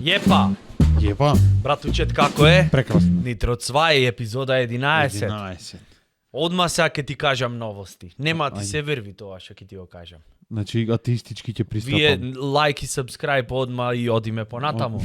Jeba. Bratoučet, kako je? Прекрасно. Nitro 2, епизода 11. 11. Odmah сега ќе ти кажам новости. Нема ти Ајде. се верви тоа што ќе ти го кажам. Значи, атеистички ќе Вие пристапам. лайк и subscribe одма и одиме понатаму.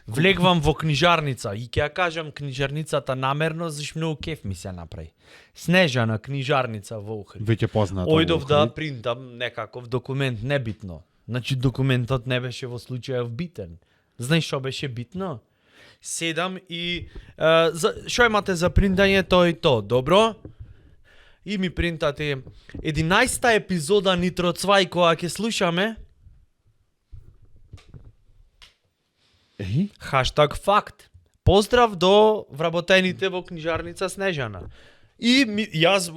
Влегвам во книжарница и ќе ја кажам книжарницата намерно, зашто многу кеф ми се направи. Снежана книжарница во Охрид. Веќе познато. Ојдов да принтам некаков документ, небитно. Значи документот не беше во случајов битен. Знаеш што беше битно? Седам и што имате за принтање тоа и то, добро? И ми принтате 11-та епизода Нитро 2 која ќе слушаме. Еј? Хаштаг факт. Поздрав до вработените во книжарница Снежана. И јас...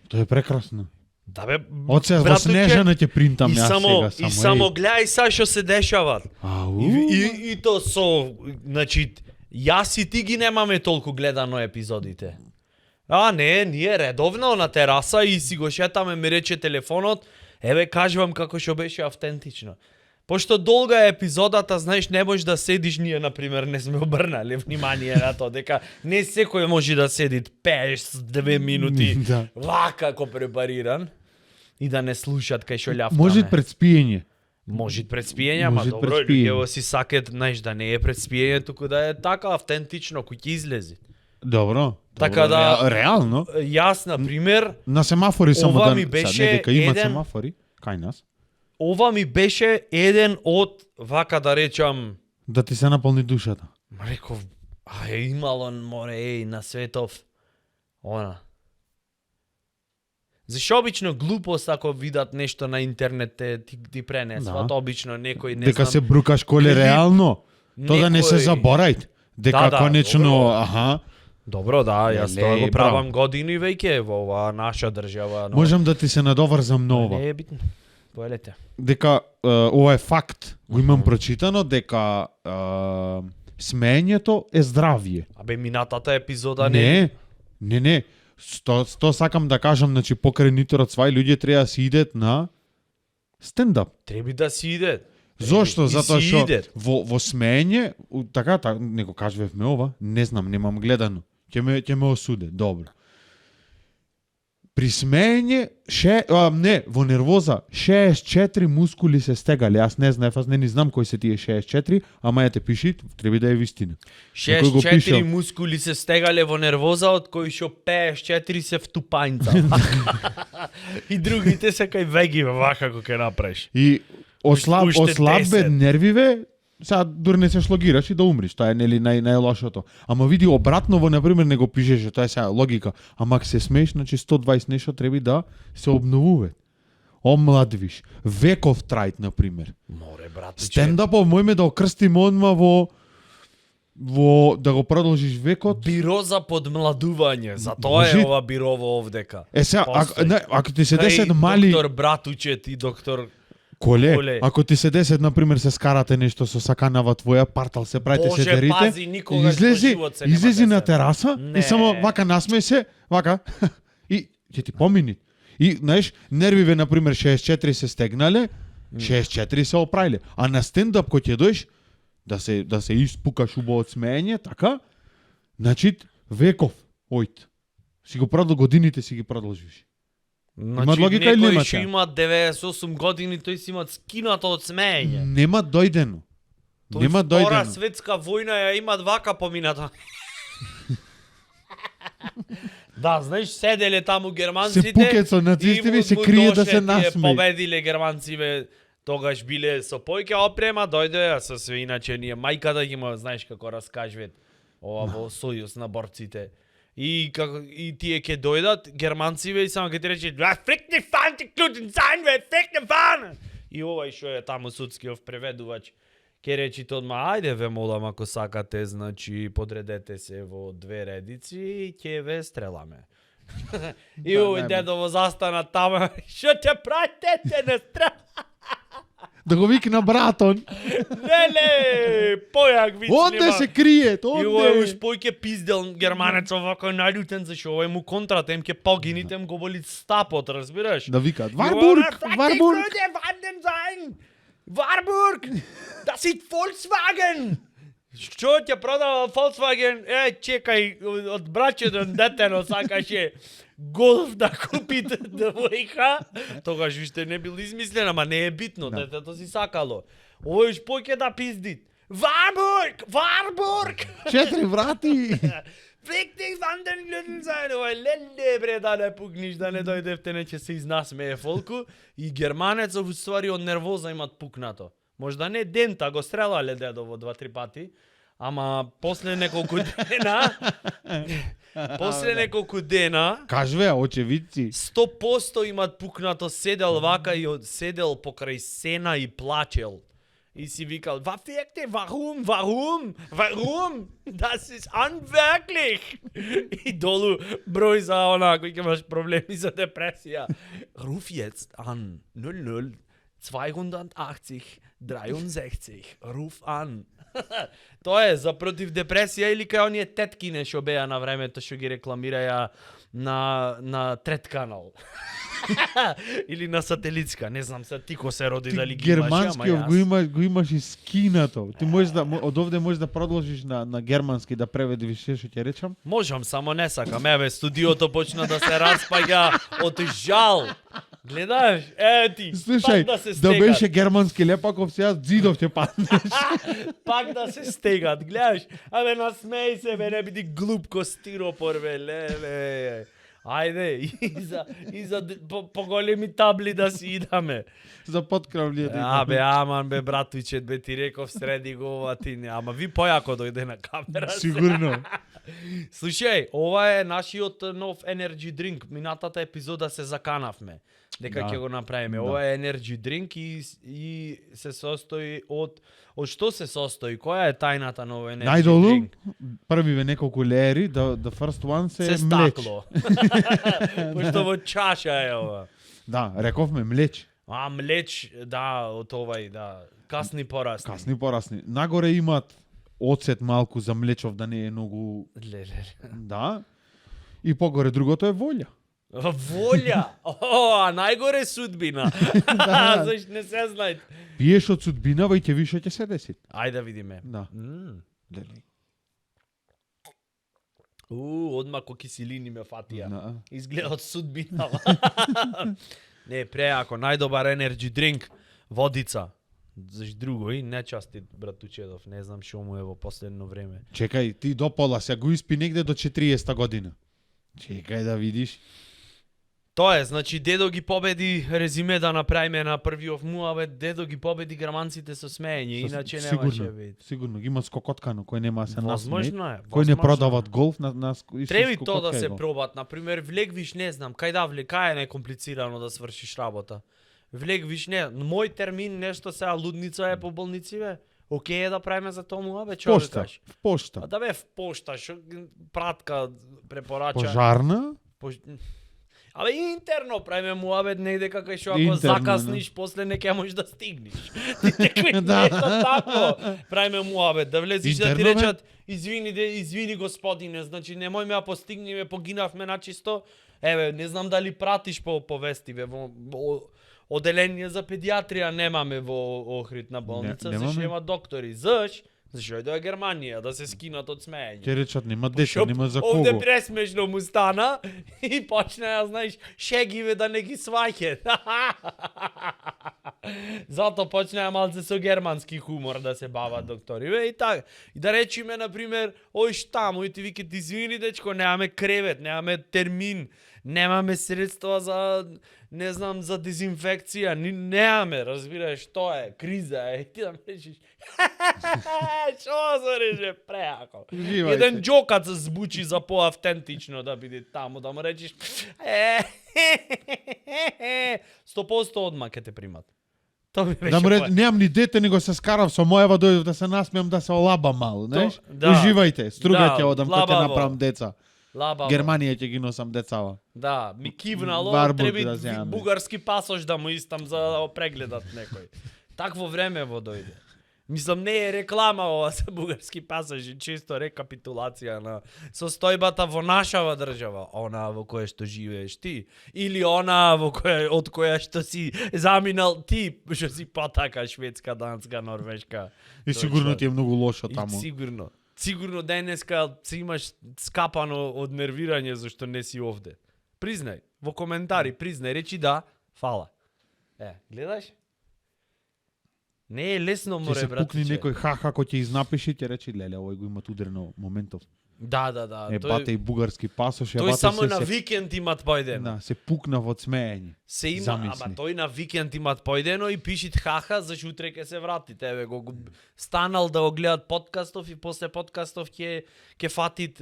Тоа е прекрасно. Да бе, Од се во братуке, Снежана ќе принтам и јас само, сега. и само гледај са што се дешава. Ау. И то со, значи, јас и ти ги немаме толку гледано епизодите. А, не, ние редовно на тераса и си го шетаме, ми рече телефонот, еве кажувам како што беше автентично. Пошто долга е епизодата, знаеш, не можеш да седиш, ние, например, не сме обрнали внимание на тоа, дека не секој може да седи 5-2 минути, Да. вака како препариран, и да не слушат кај што љафтаме. Може пред спиење. Може пред спиење, ама Може добро, пред спиење. луѓето си сакат, знаеш, да не е пред спиење, туку да е така автентично кој ќе излези. Добро. Така да- Реално. Јас, на пример, На семафори само Ова да... ми беше Сега, дека има еден- семафори, кај нас. ова ми беше еден од, вака да речам, Да ти се наполни душата. реков, имало море, на светов, она. Зашо обично глупост ако видат нешто на интернет ти пренесват, Да. обично некој не Дека знам. се брукаш коле клип, реално. Тоа да не се некој- заборајт. Дека Да, конечно, добро. аха, Добро, да, јас тоа Леле, го правам години веќе во оваа наша држава. Но... можам да ти се надоврзам на ова. Не е битно. Поелете. Дека ова е факт. Го имам прочитано дека смеењето е здравје. Абе, минатата епизода не... Не. Сто сакам да кажам, значи покрај Нитро 2 луѓе треба да си идат на стендап. Треби да си иде. Зошто? И Затоа си што иде. во смеење, така него кажувавме ова, не знам, немам гледано. Ќе ме осуде, добро. При смеење, во нервоза, 64 мускули се стегали. Јас не знаев, аз не ни знам кои се тие 64, ама ја те пиши, треба да е вистина. Некој го 6-4 пишал. мускули се стегале во нервоза, од кои што 54 се втупањца. И другите се кај веги, вака како ќе направиш. И Уште 10. ослабе нервиве, сега дури не се шлогираш и да умриш, тоа е нели најлошото. Ама види обратно во например не го пишеше, тоа е сега логика. Ама ако се смееш, значи 120 нешто треба да се обновува. Омладвиш. Веков трајт например. Море, братуче. Стендапов мојме да окрстиме одма во да го продолжиш векот. Биро за подмладување. За тоа Може- е ова бирово овдека. Сега, Постои. ако ти се десет Кај мали доктор Братучет и доктор... коле, Коле. ако ти се десет например се скарате нешто со саканава твоја, партал се правите Боже, седерите, пази, никогаш во излези, живот се нема излези на десет. тераса Не. и само вака насмеј се, вака, и ќе ти помини. И, знаеш, нервиве, например, 64 се стегнале, 64 се оправиле. А на стендап кој ќе дојш, да се испукаш убаво од смеење, така, значи, веков, ојт. Си го продол годините, си ги продолжиш. Значи, логика или нема некој што сега? има 98 години, тој си има скинато од смеење. Нема дојдено. Тој Нема Втора дојдено. светска војна ја имат вака помината. Да, знаеш, седеле таму германците. Се пукет со нацистите и се му крие да дошле се тие насмеј. Победиле германциве, тогаш биле со појке опрема, дојде, а со све иначе ние мајка да ги има, знаеш како раскажуват ова во сојуз на борците. И тие ќе дојдат германциве и само ќе ти рече фрикни фан ти клутен sein, фрикни фан. И овај што е таму судскиот преведувач ќе речи одма, ајде ве молам ако сакате, значи подредете се во две редици и ќе ве стреламе. И овој дедово застана таму, што те пратете на страна? Да го викна братон. Леле, појак виц Онде нема. се криет, И овој уж онде. појќе пиздел германец овако наљутен зашо овој му контрата им ќе погините им го боли стапот, разбираш? Да викаат И Варбург, ова, Варбург. Варден sein! Warburg! Das ist Volkswagen! Що ќе продава Volkswagen? Чекај, од брачето детено сакаше Голф да купи девојка. Тогаш уште не бил измислен, ама не е битно, детето си сакало. Овој поќе да пизди. Warburg! 4 врати! Виктик van den Gluten sein, леле бре, да не пукниш, да не дојдевте, не ќе се изнасмее фолку. И германецов уствари од нервоза имат пукнато. Можда не дента, го стрелале дедово 2-3 пати, ама после неколку дена, Кажве, очевидци. 100% имат пукнато, седел вака и седел покрај сена и плачел. И си викал, warum? Das ist unwirklich. И долу број за она, кој ќе имаш проблеми за депресија. Ruf jetzt an 00 280 63. Ruf an. Тоа е за против депресија или кај оние теткине што беа на времето што ги рекламираја на трет канал. Или на сателитска, не знам се ти ко се роди дали ги имаш, ама Германскиот го имаш и скинато. Ти можеш да од овде можеш да продолжиш на германски да преведиш што ќе речам. Можам, само не сакам. Еве, студиото почна да се распаѓа од жал. Гледаш? Ти, Слушај, пак да се да стегат. беше германски лепаков, сега зидов ќе паднеш. Пак да се стегат, гледаш? Абе, насмеј се, бе, не биди глуп ко стиропор, бе, леле. Ајде, и за поголеми табли да си идаме. За подкравлијата. Абе, аман, бе, братучет, бе, ти реков среди го ова ти не. Ама ви појако дојде на камера. Сигурно. Слушај, ова е нашиот нов energy drink. Минатата епизода се заканавме дека ќе го направиме. Ова е energy drink и се состои од што се состои? Која е тајната на овој energy Најдолу, drink? првиве неколку леери, the first one се Се млеч. стакло. Пошто во чаша е ова. Да, рековме млеч. Млеч, да, од овај, да. Касни порасни. Касни порасни. Нагоре имат оцет малку за млечов да не е многу... Леле. Да. И погоре другото е волја. Волја! О, најгоре судбина. Зашто не се знаат. Пиеш од судбинава и ќе виш што ќе се деси. Ајде да видиме. Да. Леле. Одма ко киселини ме фатија. Да. Изгледа од судбинава. Не, преако, најдобар energy drink, водица. Заш друго и нечастит братучедов, не знам што му е во последно време. Чекај, ти до пола, сега го испи негде до 40 година. Чекај да видиш. Тоа е, значи дедо ги победи, резиме да направиме на првиот муабет, дедо ги победи германците со смеење, иначе немаше вид. Сигурно, ги има скокоткано, кој нема се насмеј. Возможно е. Кој не возможно. продават голф на Треби тоа да се пробат, например, влегвиш, не знам, кај да кај е некомплицирано да свршиш работа. Влегвиш, не, мој термин нешто сега лудница е по болници, бе. Океј е да правиме за тоа муабет, што Пошта, кажеш? в пошта. Да бе в пошта, што пратка препорача. Пожарна? Абе интерно правиме муабет негде како што ако Интерно, закасниш, после не ќе можеш да стигнеш. Ти некој нешто тако. Правиме муабет, да влезиш да ти Интерно, бе? речат извини господине, значи немојме да постигнеме, погинавме на чисто. Еве, не знам дали пратиш по вестиве во оделение за педиатрија немаме во Охридна болница, немаме. зашто има доктори. Зашто е до Германија да се скинат од смеење. Ќе речат нема деца, Шоп, нема за Овде кого. пресмешно му стана и почна, знаеш, шегиве да не ги сваќе. Зато почна малце со германски хумор да се бават доктори. И така. И да речиме, например, ој штаму и ти викат, извини дечко, немаме кревет, немаме термин, немаме средства за, не знам, за дезинфекција, немаме, разбираш, тоа е, криза е. И ти да ме речиш, шо се реже преако. Уживајте. Еден џокац звучи за поавтентично да биде таму, да му речиш 100% одма ќе те примат. Тоа ми беше Да му рече, немам ни дете, него се скарав со мојава, дојдов да се насмеам, да се олаба мал, знаеш? да. Уживајте, струга ќе Да, одам, кој ќе лабаво. направам деца. лабаво. Германија ќе ги носам децава. Да, ми кивнало, Варбург треби да земаме. бугарски пасош да му истам за да го прегледат некој. Такво време во дојде. Мислам, не е реклама ова за бугарски пасажи, чисто рекапитулација на состојбата во нашава држава, она во која што живееш ти, или она од која што си заминал ти, што си потака Шведска, Данска, Норвешка. И сигурно ти е многу лошо И таму. Сигурно денеска си имаш скапано од нервирање зашто не си овде. Признај, во коментари, речи да, фала. Гледаш? Не е лесно, Ќе море, се братче. пукни некој ха-ха кој ќе изнапиши, ќе рече, леле, овој го имат удрено моментов. Да. Бате и бугарски пасош, Тој само на викенд имат појдено. Да, се пукна во смеење. Се има, Замисли. ама тој на викенд имат појдено и пишит хаха, зашто утре ќе се врати. Тебе го станал да го гледат подкастов и после подкастов ќе фатит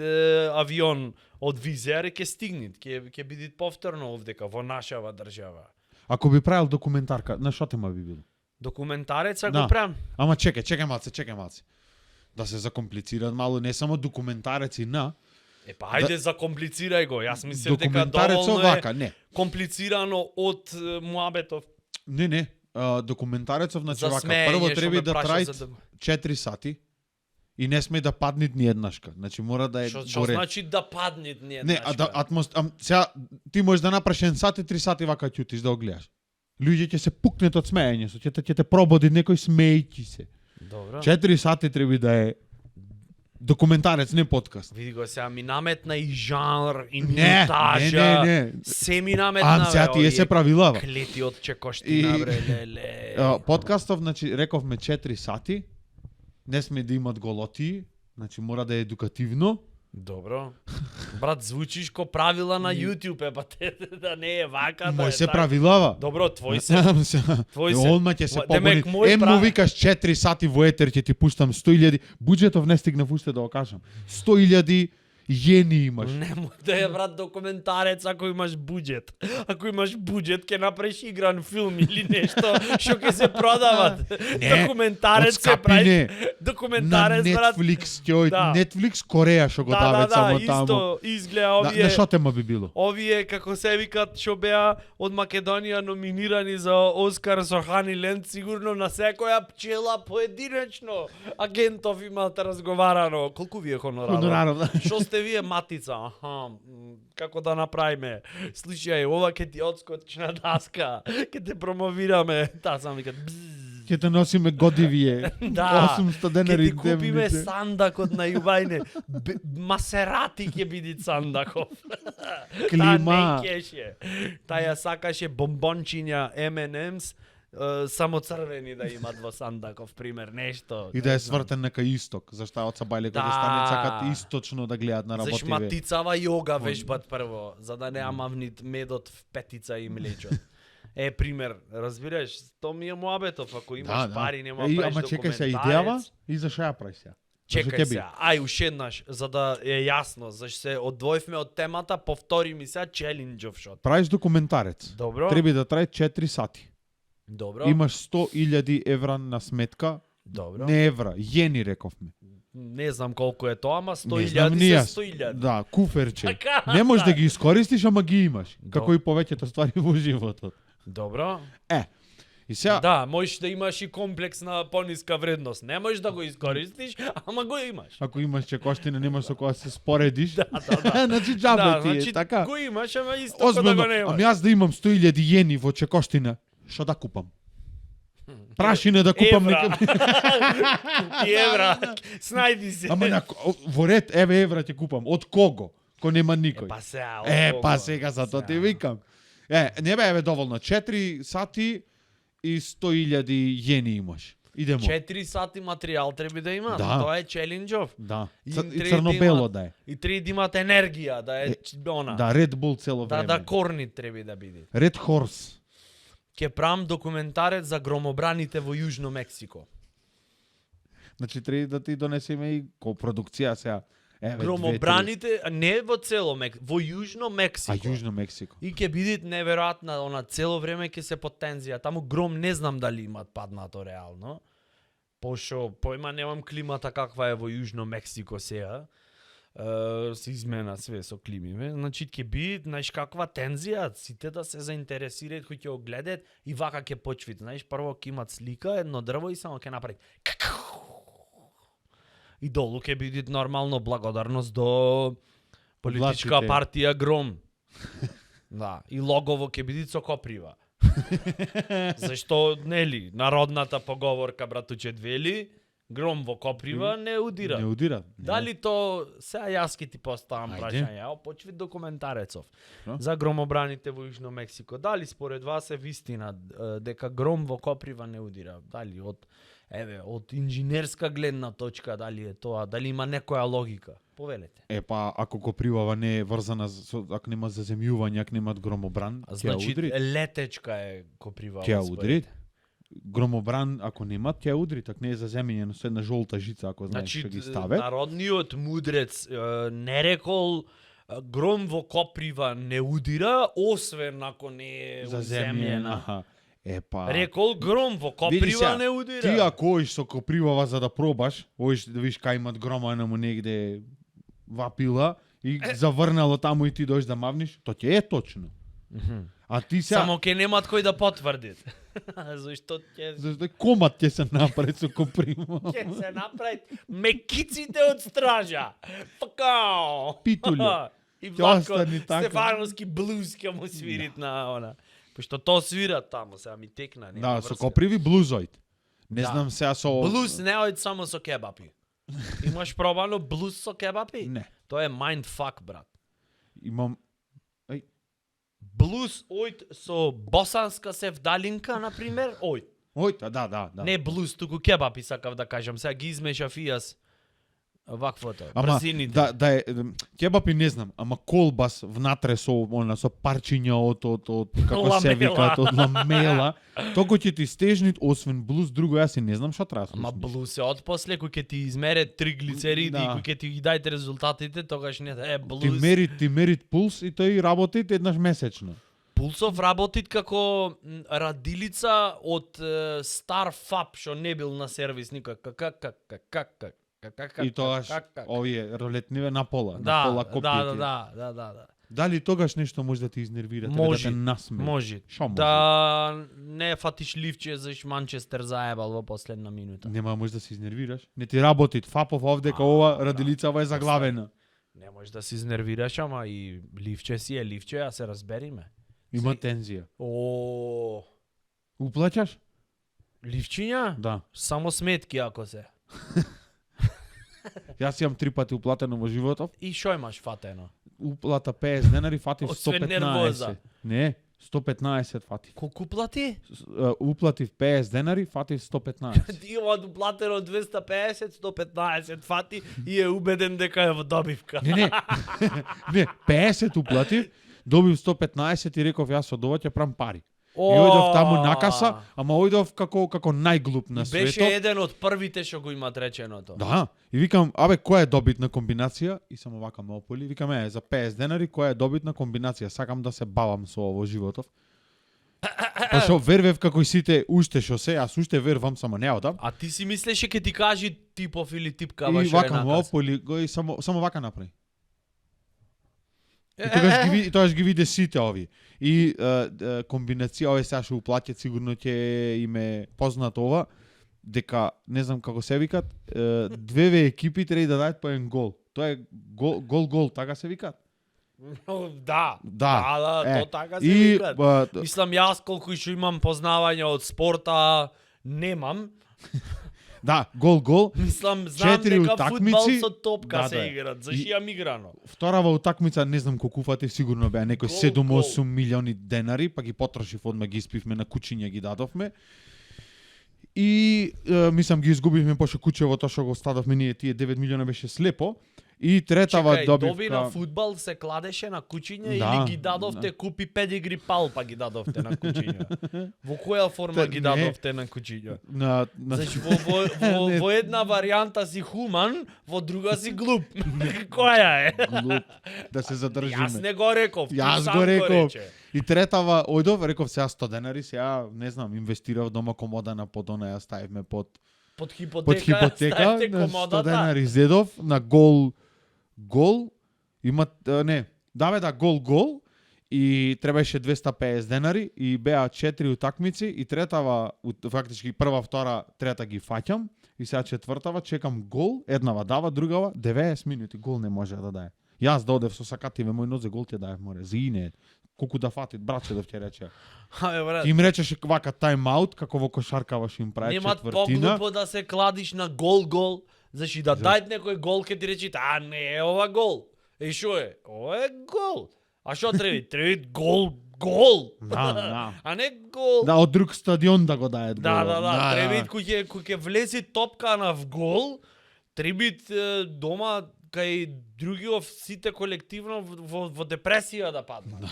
авион од Визер и ќе стигнит, ќе бидит повторно овдека во нашава држава. Ако би правил документарка, на што тема би било? Документареца Да. го правам. Ама чекај малце. Да се закомплицираат мало, не само документареци на Па ајде закомплицирај го. Јас мислев дека документарец доволно овака, е не. комплицирано од муабетов. Не. Документарецов значи За вака, смеење, прво што треба ме да праша трајат за 4 сати и не сме да паднит ни еднашка. Значи мора да е Што горе. значи да паднет не Не, сега ти можеш да направиш 1 сат и 3 сати вака ќутиш да го гледаш. Луѓе ќе се пукнат од смеење, ќе те прободи некој смеејќи се. Добро. 4 сати треба да е документарец, не подкаст. Види го сега ми наметна и жанр, и Не, минутажа. не. Се ми наметна. Сега тие се правилава. Клети од чекоштина, И- бре, леле. Подкастов, значи, рековме 4 сати, не сме да имат голоти, значи мора да е едукативно. Добро. Брат, звучиш ко правила на YouTube, па те да не е вака, да Мој е се така. правилава. Добро, твој се. Твој се. Одма ќе се Демек, побуни. мој Му викаш 4 сати во етер, ќе ти пуштам 100.000. Буџетов не стигнав уште да го кажам. 100.000 јени имаш. Немој да е, брат, документарец ако имаш буџет. Ако имаш буџет, ќе направиш игран филм или нешто што ќе се продават. Не, Документарец од се скапи прави. не. Документарец, На брат. Netflix ќе Да. Netflix Кореја што го дават само таму. исто изгледа На овие. што тема би било? Овие, како се викат, што беа од Македонија номинирани за Оскар со Хани Ленд, сигурно на секоја пчела поединечно агентов имаат разговарано. Колку ви е хонорарот? Хонорарот, да. Што сте вие матица? Како да направиме? Слушај, ова ќе ти одскочна даска. Ќе те промовираме. Таа сам викат. бзз. Ќе те носиме годивие. Да, 800 ќе денари ти купиме дневнице. сандакот на Јубајне. Масерати ќе биде сандаков. Клима. Та не кеше. Таја сакаше бомбончиња M&M's, само црвени да имат во сандаков, пример, нешто. И да не е знам. свртен нека исток, зашто од Сабајле кога Да. стане сакат источно да гледаат на Заш работиве. матицава јога вежбат прво, за да не амавнит медот в петица и млечот. Пример, разбираш, то ми е муабетов, ако имаш пари, нема правиш Ама чекај се идејава и за што ја правиш сега? Чекај се, уште еднаш, за да е јасно, зашто се одвоивме од темата, повтори ми се челенџов шот. Правиш документарец. Добро. Треба да трае 4 сати. Добро. Имаш 100.000 евра на сметка. Добро. Не евра, јени рековме. Не знам колку е тоа, ама Не знам 100.000 ни јас. се 100.000. Да, куферче. Така, Не можеш да да. ги искористиш, ама ги имаш. Како До- и повеќето ствари во животот. Добро. И сега, Да, можеш да имаш и комплекс на пониска вредност. Не можеш да го искористиш, ама го имаш. ако имаш чекоштина, немаш со која се споредиш. Да. Значи џабе Да, ти е, значи така. го имаш, ама исто да Озбилно, го немаш. ами јас да имам 100.000 јени во чекоштина, што да купам? Прашине да купам Евра. нека. Купи евра. Снајди се. Ама во ред, еве евра ќе купам. Од кого? Ко нема никој. Па сега. Па сега за тоа ти викам. Не бе, еве доволно. 4 сати и 100.000 јени имаш. Идемо. 4 сати материјал треба да има. Да. Тоа е челенџов. Да. И И треба да црно-бело имат- да е. И треба да имат енергија, да е она. Да, Red Bull цело Да, време. да корни треба да биде. Red Horse. Ќе правам документарец за громобраните во Јужно Мексико. Значи треба да ти донесеме и копродукција сега. Еве, Громобраните, не во цело во Јужно 2-3. Мексико. А Јужно Мексико. И ќе биде неверојатна, она цело време ќе се под тензија. Таму гром не знам дали имат паднато реално. Пошо појма немам климата каква е во Јужно Мексико сега. Се измена све со климиве. Значи ќе биде, знаеш каква тензија, сите да се заинтересираат кои ќе го гледаат и вака ќе почвит. Знаеш, прво ќе имат слика, едно дрво и само ќе направи И долу ќе биде нормално благодарност до политичка Властите. партија Гром. Да, и логово ќе биде со коприва. Зашто, нели, народната поговорка, братуче, вели, гром во коприва не удира. Не удира. Дали то, сега јас ќе ти поставам Ајде. прашање, ево почви документарецов Што? за громобраните во Јужно Мексико. Дали според вас е вистина дека гром во коприва не удира? Дали од инженерска гледна точка дали е тоа, дали има некоја логика? Повелете. Па ако копривава не е врзана ако нема заземјување, ако немат громобран, ќе ја Значи удри. летечка е коприва. Ќе ја удри. Громобран ако немат, ќе ја удри, так не е заземјено со една жолта жица, ако знаеш Значи, што ги ставе. народниот мудрец не рекол гром во коприва не удира, освен ако не е уземјена. Аха. Па. Рекол гром во Види коприва сега, не удира. Ти ако оиш со копривава за да пробаш, оиш да видиш кај имат громана му негде вапила и заврнало таму и ти дојш да мавниш, то ќе е точно. А ти сега Само ќе немат кој да потврди. Зашто ќе зашто комат ќе се направи со коприва. ќе се направи мекиците од стража. Факао. Питуле. И Ќе Влатко остани така. Стефановски блуз ќе му свирит на она. Пошто то свира таму, сега ми текна. нема Да, со врска. коприви блузоид. Не Да. знам сега со Блуз не ојд само со кебапи. Имаш пробано блуз со кебапи? Не. Тоа е mindfuck, брат. Имам Блуз ојд со босанска севдалинка, например, ојд. Ој, да. Не блуз, туку кебапи сакав да кажам. Сега ги измешав и јас ваквото. Ама Брзините. да е кебапи не знам, ама колбас внатре со со парчиња од како се Ламела. викаат од ламела. Току ќе ти стежнит освен блуз друго јас и не знам што треба. да Ама слушнеш. блуз е отпосле кој ќе ти измере триглицериди Да. и кој ќе ти ги дајте резултатите, тогаш не блуз. Ти мерит пулс и тој работи еднаш месечно. Пулсов работит како радилица од стар ФАП што не бил на сервис никој. И тогаш овие ролетниве на пола, на Да, пола да, копијите. да. Дали тогаш нешто може да те изнервира, да Може, те насмее? може. Шо може? Да не фатиш ливче заш Манчестер заебал во последна минута. Нема може да се изнервираш. Не ти работи фапов овде као ова радилицава е заглавена. Не можеш да се изнервираш, ама и ливче си е ливче, а се разбериме. Има тензија. О, Уплаќаш? ливчиња? Да. Само сметки ако се. Јас имам 3 пати уплатено во животов. И шо имаш фатено? Уплата 50 денари, фатив Освен нервоза. 115. Не, 115 фатив. Колку плати? Уплатив 50 денари, фатив 115. Ти има уплатено 250, 115 фати и е убеден дека е во добивка. Не. Не, 50 уплатив, добив 115 и реков јас од ова ќе правам пари. И ојдов таму на каса, ама ојдов како најглуп на И беше светот. еден од првите што го имат реченото. Да, и викам, абе, која е добитна комбинација? И само вака ме ополи, викам, за 50 денари, која е добитна комбинација? Сакам да се бавам со ово животов. Па шо вервев како и сите уште што се, јас уште вервам, само не одам. А ти си мислеше ке ти кажи типов или типкава И што е вака ме наказ? ополи, го и само вака направи. И тогаш ги виде сите овие. И комбинација, овие сега што уплатят, сигурно ќе им е познато ова, дека, не знам како се викат, две екипи треба да дадат по еден гол. Тоа е гол, така се викат. Да. Да. То така се И викат. Мислам јас колку што имам познавање од спорта немам. да, гол. Мислам знам Четири дека утакмици. фудбал со топка Да, се да. играат. Зашто имам играно. Вторава утакмица, не знам колку фатив, сигурно беа некои Гол, 7-8 милиони денари, па ги потрошив одма, ги испивме на кучиња, ги дадовме. И мислам ги изгубивме пошто кучевото што го стадовме ние, тие 9 милиона беше слепо. И третава Чекај, добивка. доби на фудбал се кладеше на кучиња Да, или ги дадовте купи педигри пал па ги дадовте на кучиња? Во која форма ги Не. дадовте на кучиња? на Значи во една варијанта си хуман, во друга си глуп. Која е? глуп, да се задржиме. Јас не го реков, ти Јас сам го реков. рече. И третава ојдов, реков сега 100 денари, сега не знам, инвестирав дома комода на подона, ја ставивме под Под хипотека, под хипотека ставите на 100 комодата. денари зедов на гол има не, да гол и требаше 250 денари и беа 4 утакмици и третава фактички прва, втора, трета ги фаќам и сега четвртава чекам гол, еднава дава, другава 90 минути гол не може да даде. Јас да одев со сакативе мој нозе гол ти даев море. За ине. Колку да фатит браче да ќе рече. Абе брат. Им речеше вака тайм-аут како во кошаркаваш им прави Немат четвртина. поглупо да се кладиш на гол. Заши да дајт некој гол ке ти речите, а не е ова гол. И шо е? Ова е гол. А шо треби? Треби гол. Да. А не гол. Да, од друг стадион да го дајат гол. Да. Треби кој ќе влези топка на в гол, треби дома кај другиот сите колективно во депресија да паднат.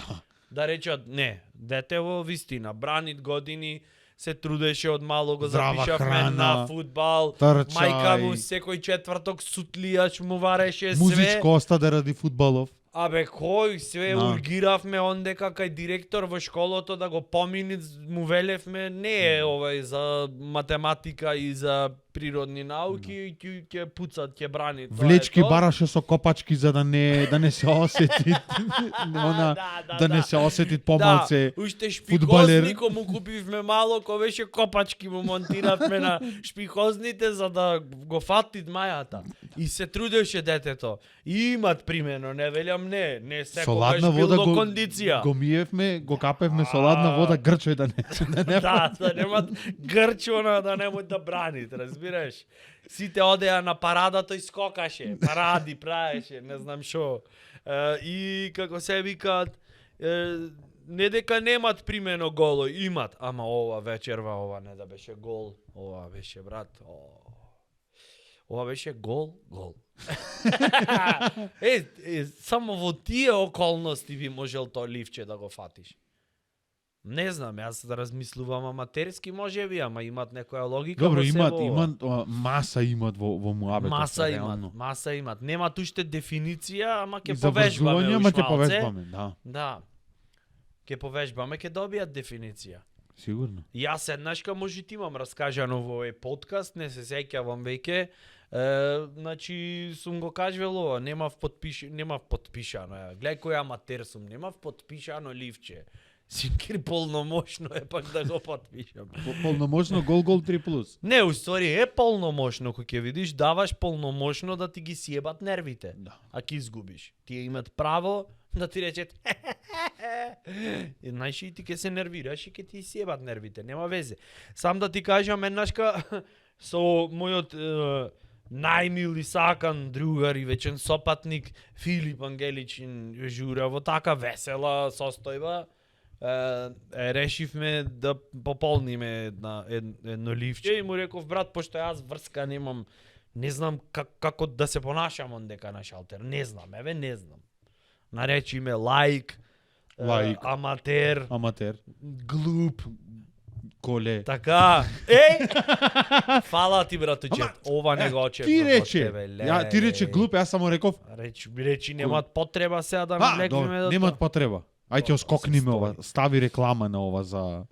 Да речат, не, детево вистина, бранит години, се трудеше од мало, го Здрава запишавме храна, на фудбал, трчај. мајка му секој четврток сутлијач му вареше све. Музичко остаде ради фудбалов. Абе, кој све Да. ургиравме ондека кај директор во школото да го помини, му велевме, не е овај за математика и за природни науки, и ќе пуцат, ќе брани. Тоа е Влечки тоа. бараше со копачки за да не се осети она да не се осети помалце. Да, уште фудбалер. шпихозник му купивме мало, кој беше копачки му монтиравме на шпихозните за да го фати мајата. И се трудеше детето. И имат примено, не велам не Со секогаш ладна бил вода до го кондиција. го миевме, го капевме со ладна вода, грчој да не Да немат грчона да не му да бранит, разбираш? Сите одеа на парада, тој скокаше, паради правеше, не знам шо. И како се викаат, не дека немат примено голо, имат, ама ова вечерва, ова не да беше гол, ова беше брат, ова беше гол. Само во тие околности би можел тоа ливче да го фатиш. Не знам, јас да размислувам аматерски можеби, ама имат некоја логика. Добро, во се во ова. имат маса имат во муабетот. Маса имат. Немат уште дефиниција, ама ќе За повежбаме врзување, ама ќе уште малце. повежбаме, да. Да. Ќе повежбаме, ќе добијат дефиниција. Сигурно. Јас еднашка може ти имам раскажано во овој подкаст, не се сеќавам веќе. Значи сум го кажувал ова, немав подпишано. Гледај кој аматер сум, немав подпишано ливче. Синкир полномошно е пак да го подпишам. Полномошно гол 3+. Не, уствари е полномошно, кој ќе видиш, даваш полномошно да ти ги сиебат нервите. Да. А ки изгубиш. Тие имат право да ти речат и знаеш и ти ќе се нервираш и ќе ти сиебат нервите, нема везе. Сам да ти кажам еднашка со мојот најмил и сакан другар и вечен сопатник Филип Ангеличин жура во така весела состојба. Решивме да пополниме едно ливче и му реков, брат, пошто јас врска немам, не знам како да се понашам ондека на шалтер, не знам. Наречи ме лаик, аматер, глуп, коле. така. Фала ти, братучет, ова не го очекував Ти од рече, тебе. ти рече глуп, јас само реков, Речи немат потреба сега да ми легнеме до немат тоа. потреба. Ајде оскокниме ова, стави реклама на ова за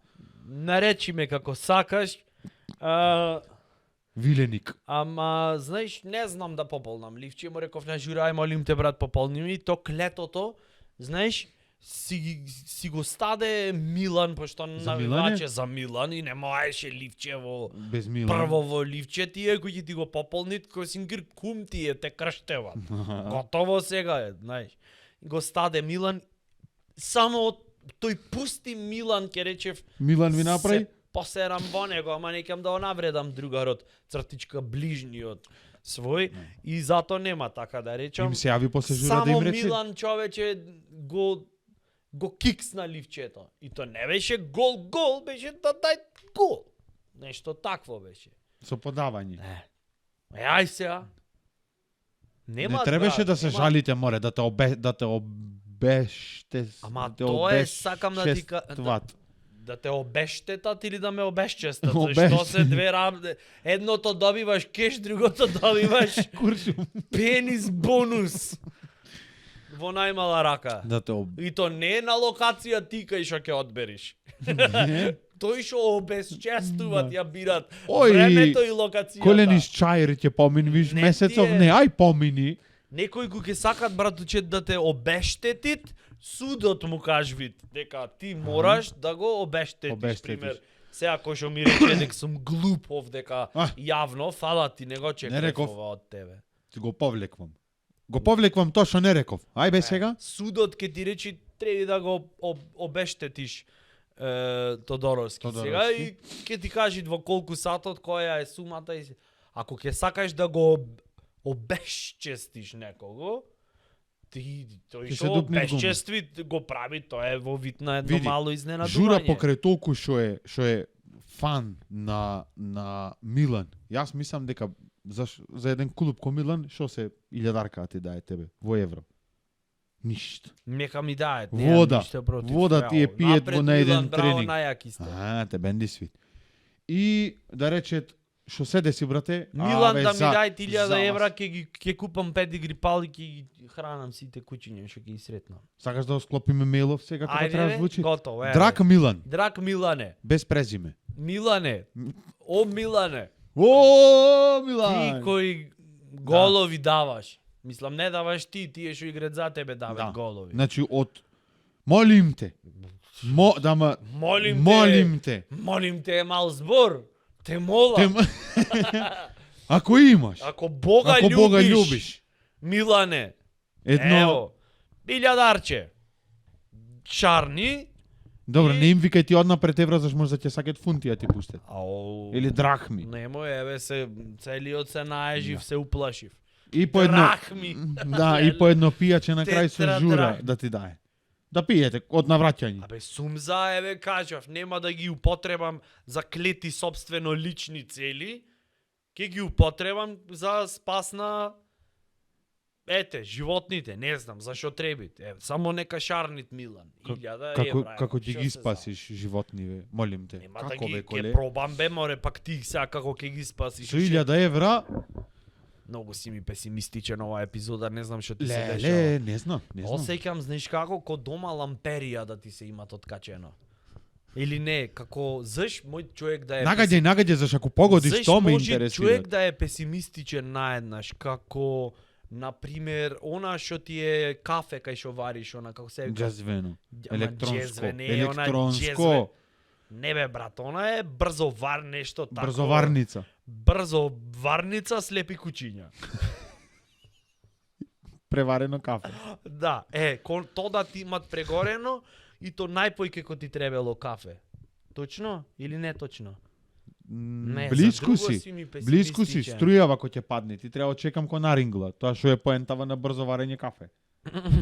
Наречи ме како сакаш. Виленик. Ама, знаеш, не знам да пополнам ливче, му реков на жура, ај молим те брат пополни ми, то клетото, знаеш, си го стаде Милан, пошто навиваче за Милан и не можеше ливче во Без Милан. прво во ливче тие кој ќе ти го пополнит, кој сингир кум тие те крштеват. Готово сега е, знаеш. Го стаде Милан, само од тој пусти Милан ке речев Милан ви направи? се посерам во него, ама некам да го навредам другарот, цртичка ближниот свој и зато нема така да речам. Им се јави после жура да им Само рече. Милан човече го киксна ливчето. И то не беше гол, беше да дај гол. Нешто такво беше. Со подавање. Ај сега. Нема Не требаше брат, да се нема. жалите, море, да те обеште. Ама да те тоа е, сакам да ти обешчестват. Да те обештетат или да ме обесчестат. Зашто Обештет. се две едното добиваш кеш, другото добиваш Куршум. пенис бонус. Во најмала рака. Да те И то не е на локација ти кај што ќе одбериш. Не. Тој што обесчестуват, ја бират Ој, времето и локацијата. Колениш чајр ќе поминиш Не месецов, ти е. не, ај помини. Некој кој ќе сакат братучет да те обештетит, судот му кажвит дека ти мораш да го обештетиш, Обештетиш. пример. Сега кој што ми рече дека сум глуп овдека А. јавно, фала ти, не го Не чекав реков. ова од тебе. Го повлеквам. Го повлеквам тоа што не реков. Ајбе сега. Судот ќе ти речи треба да го обештетиш Тодоровски. Тодоровски. Сега и ќе ти кажи во колку сатот која е сумата и ако ќе сакаш да го обесчестиш некого, ти тој Ќе се што дупни в гума. обесчестви го прави, тоа е во вид на едно Види, мало изненадување. Жура покрај толку што е фан на Милан. Јас мислам дека за еден клуб ко Милан што се илјадарка ти дае тебе во евро. Ништо. Нека ми дајат. Вода. Против. Вода ти е Браво. пиет Напред, во на еден Милан, браво, тренинг. најаки сте. Те бенди свит. И да речет што се деси брате? Милан Абе, да ми за- дај за 1000 вас. евра, ќе купам педигри пали, ќе ги хранам сите кучиња што ќе ги сретнам. Сакаш да склопиме мејлов сега како треба да звучи? готово, еве. Драк Милан, Драк Милане. без презиме. Милане. О Милане. О, Ти Милан! кои голови даваш. Мислам не даваш ти, тие што играат за тебе дават Да. голови. Значи од молим те. Молим те. Молим те е мал збор. Те молам. Те- Ако имаш, Ако Бога ако љубиш, Бога љубиш, Милане, едно ево, 1000 шарни, добро, и- не им викај ти однапред евро зашто може да ќе сакат фунти да ти пустат. ау, Или драхми. немој, еве се целиот се наежив, се уплашив. И по едно Драхми. Да, и по едно пијаче на крај со Тетра жура драхми. да ти дае. Да пиете од навраќање. Абе, сум за, еве, кажав, нема да ги употребам за клети собствено лични цели, ќе ги употребам за спас на животните, не знам, зашо требит. Само нека шарнит Милан. 1000 Како евра. како што ќе се ги за? спасиш животниве, молим те. Нема да Како ги бе ќе коле? пробам бе, море, пак ти сега како ќе ги спасиш. Со 1000 евра, Многу си ми песимистичен ова епизода, не знам што ти се дешава. леле, не знам. Осеќам, знаеш како, ко дома ламперија да ти се имат откачено. Или не, како, заш мој човек да е... Нагаѓај, зашто ако погодиш, Заш тоа ме може интересира. човек да е песимистичен наеднаш, како, например, она што ти е кафе кај што вариш, она како се... Джазвено. Ама Електронско. джезве, не е она Електронско. джезве. Не бе, брат, она е брзо вар нешто тако. Брзоварница. Брзо варница, слепи кучиња. Преварено кафе. Да, то да ти имат прегорено и то најпојке ко ти требало кафе. Точно или не точно? Не, за Блиску друго си. си ми Блиску си, песимистичен. струјава кој ќе падне. Ти треба чекам ко нарингла. Тоа што е поентава на брзо варење кафе.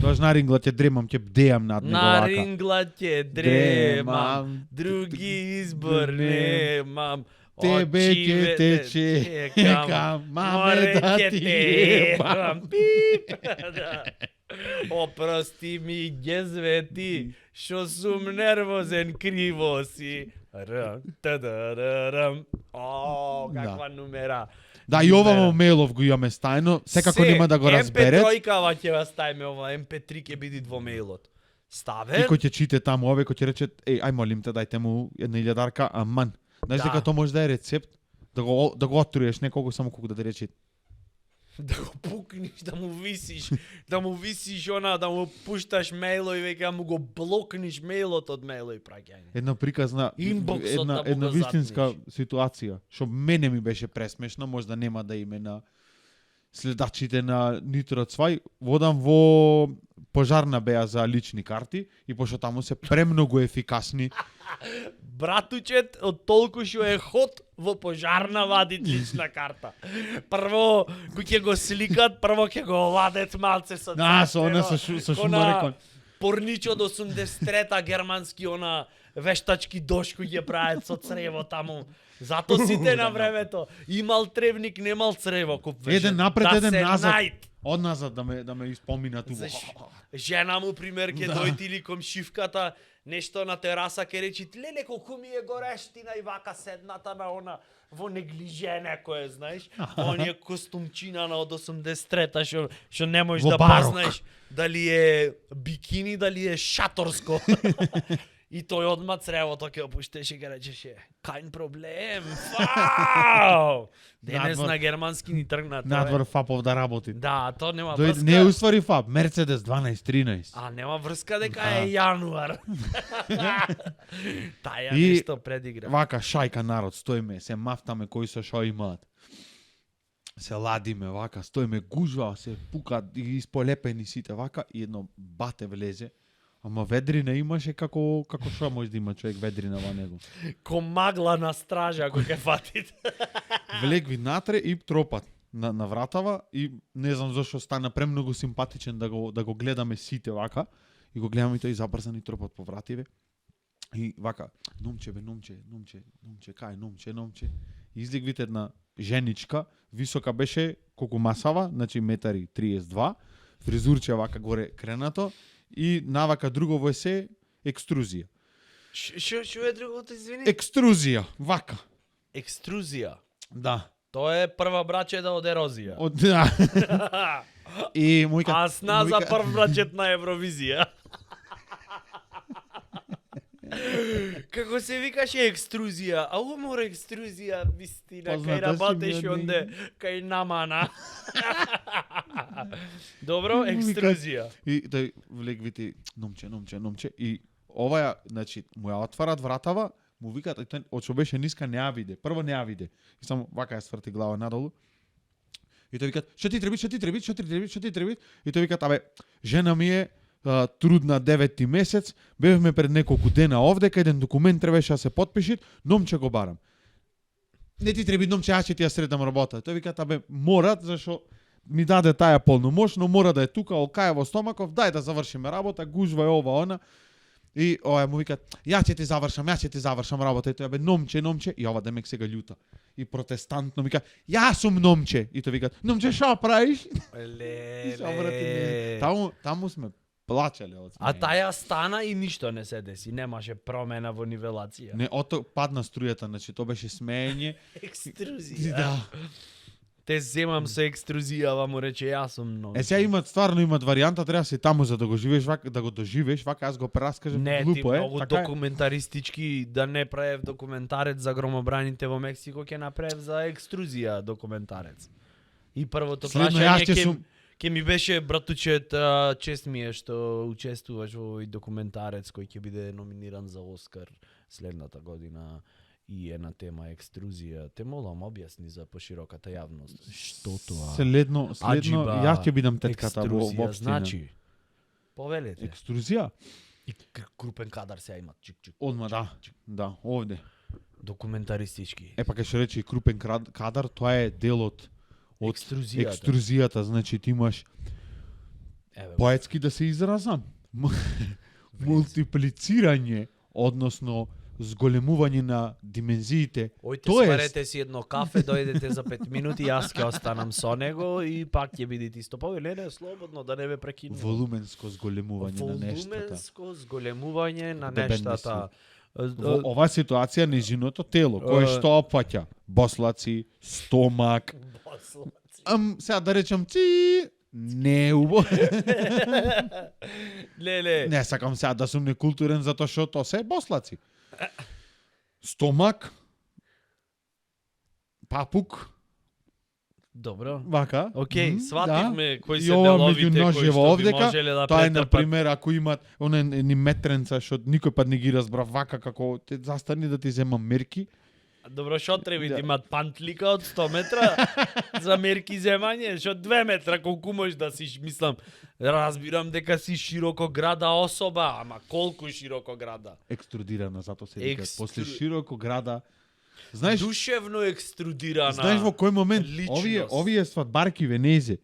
Тоа нарингла ќе дремам, ќе бдеам над него На вака. рингла ќе дремам, други избор немам. Тебе ќе Очиве те чекам, чекам, маме море да ќе ти те ебам. ебам. Пип. Да. Опрости ми ѓезвети, што сум нервозен криво си. Рам, тадарарам. О, каква numera. Да, и ова мејлов го имаме стајно, секако нема да го разберет. MP3 ќе вас ставиме ова, MP3 ќе биде во мејлот. И Ставе. кој ќе чите таму, овој кој ќе рече, ај молим те, дајте му една илјадарка, аман. Знаеш Да. дека тоа може да е рецепт, да го отруеш неколку само колку да рече. Да го пукниш, да му висиш она, да му пушташ мејло и веќе му го блокниш мејлот од мејло и праќање. Една приказна, Инбоксот да му една го вистинска затнеш. ситуација, што мене ми беше пресмешна, можда нема да име на следачите на Нитро Цвај, водам во пожарна беа за лични карти и пошто таму се премногу ефикасни. Братучет од толку што е ход во пожарна вадит лична карта. Прво кој ќе го сликат, прво ќе го вадат малце со Со она со шумарекон. Порнич од 83-та германски она вештачки дошко ќе прават со црево таму. Зато сите на времето имал тревник, немал црево, куп веше. Еден напред, да еден се назад. најд. Од назад да ме испоминат уво. Жена му, пример, ќе Да. дојти или комшивката, нешто на тераса, ќе речи, леле, колку ми е горештина и вака седната на она, во неглиже некое, знаеш, во оние костумчина на од 83-та, што не можеш Во да барок. познаеш дали е бикини, дали е шаторско. И тој одма цревото ќе опуштеше и ќе речеше, кајн проблем, фау! Денес Надвор. на германски ни тргна тоа. Надвор фапов да работи. Да, то нема Дојде, врска. не е уствари фап, Мерцедес 12-13. А нема врска дека Да. е јануар. Таја И- нешто предигра. Вака шајка народ, стоиме, се мафтаме кои се шо имаат. Се ладиме, вака, стоиме, гужва, се пукат и исполепени сите, вака, и едно бате влезе. Ама ведрина имаше како шо може да има човек ведрина во него. Ко магла на стража ако ќе фатите. Влегви натре и тропат на вратава и не знам зашо стана премногу симпатичен да го гледаме сите вака и го гледаме и тој забрзани тропат по вративе. И вака, номче, кај номче. И излегвите една женичка, висока беше колку масава, значи 1,32 м, фризурче вака горе кренато и навака другово е се екструзија. Шо е другото, извини? Екструзија, вака. Екструзија. Да. Тоа е прва брачета од ерозија. Од да. И мојка А сна за прв брачет на Евровизија. Како се викаше екструзија? А умор екструзија, вистина, кај Познато си работеш ми, онде, кај намана. Добро, екструзија. И тој влегвите номче и оваја, значи, му ја отварат вратава, му викат, и тој, од што беше ниска не ја виде. Прво не ја виде. И само вака ја сврти глава надолу. И тој викат, што ти треби? И тој викат, абе, жена ми е трудна 9-ти месец, бевме пред неколку дена овде, кај еден документ требаше да се потпиши, номче го барам. Не ти треби номче, јас ќе ти ја средам работа. Тој викат, абе, морат, зашо ми даде таја полномош, но мора да е тука, окај во стомаков, дај да завршиме работа, гужва е ова, она. И ова му викат, јас ќе ти завршам работа. И тој бе номче, и ова демек сега љута. И протестантно ми вика, јас сум номче. И тој викат, номче шо правиш? И се обрати не. Таму сме плачеле од А смење. таја стана и ништо не се деси, немаше промена во нивелација. Не, ото падна струјата, значи то беше смеење. Екструзија. Да. Те земам со екструзија, му рече јас сум многу. Сега имат варијанта, треба си таму за да го живееш вака, да го доживееш, вака јас го прераскажам, Не, ти глупо е. многу Така е. документаристички, да не правев документарец за громобраните во Мексико, ќе направев за екструзија документарец. И првото Следно, јас прашање ќе ќе сум- ќе ми беше, братучет, чест ми е што учествуваш во овој документарец кој ќе биде номиниран за Оскар следната година и е на тема екструзија. Те молам објасни за пошироката јавност. Што тоа? Следно, Аџиба, јас ќе бидам тетката во екструзија, општина. значи, повелете. Екструзија? И крупен кадар се имат, чик. Одма, да, овде. Документаристички. Е, па ќе рече и крупен кадар, тоа е дел од Екструзијата. екструзијата, значи ти имаш Еве, поетски да се изразам. Мултиплицирање, односно зголемување на димензиите. Ојте Тоест- сварете си едно кафе, дојдете за 5 минути, јас ќе останам со него и пак ќе бидете исто повели. Не, слободно, да не ве прекинувам. Волуменско зголемување на нештата. Волуменско зголемување на Дебелни нештата. Во оваа ситуација низиното тело, кое што опфаќа бослаци, стомак, сега да речам не убаво. Леле. Не сакам сега да сум некултурен затоа што тоа се бослаци. Стомак, папук, Добро. вака. Океј, свативме кои И се ова деловите меѓу кои ножево што би овдека, можеле да тоа е на претрпат. пример ако имат оне ни метренца што никој пат не ги разбрав вака како те застани да ти земам мерки. Добро, шо треба Да. да имат пантлика од 100 метра за мерки земање, шо 2 метра колку можеш да си, мислам, разбирам дека си широкограда особа, ама колку широкограда? Екструдирана, затоа се вика. Екстру- После широко града. Знаеш, Душевно екструдирана. знаеш во кој момент личност. овие свадбарки венезе.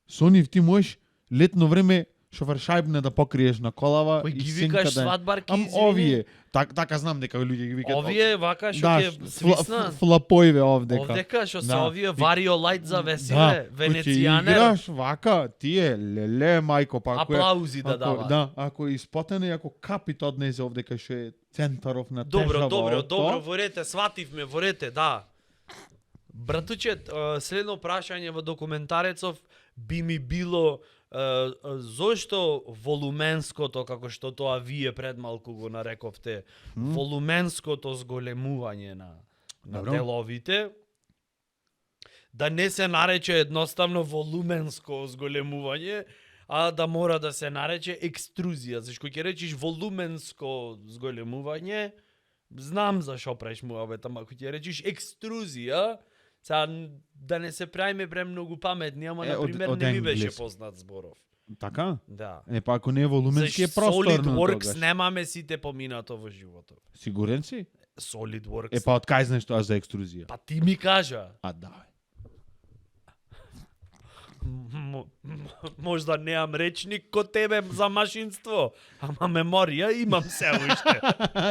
Со нив ти можеш летно време шофершајбне да покриеш на колава Кој и ги сенка викаш да... свадбарки, Ам извини? овие, така знам дека луѓе ги викаат. Овие вака што да, ќе свисна. флапоиве овдека. Овдека што се Да. овие варио лајт за веселе, кој ќе венецијанер. играш вака, тие леле мајко па ако е- Аплаузи да ако- дава. Да, ако е испотене, ако капит однесе овдека што е центаров на Добро, тежава од тоа. ворете, свативме, ворете, да. Братучет, следно прашање во документарецов би ми било зошто волуменското, како што тоа вие пред малку го нарековте, волуменското зголемување на Добро. деловите, да не се нарече едноставно волуменско зголемување, а да мора да се нарече екструзија. Зашто ќе речиш волуменско зголемување, знам зашо преш муавет, ама ако ќе речиш екструзија, сега да не се правиме премногу паметни, ама например од не ми беше енглески. познат зборов. Така? Да. Па ако не е волуменски е Зашто просторно SolidWorks тогаш. немаме сите поминато во животот. Сигурен си? SolidWorks. Па од кај знаеш тоа за екструзија? Па ти ми кажа. А да. Можда неам речник ко тебе за машинство, ама меморија имам се уште.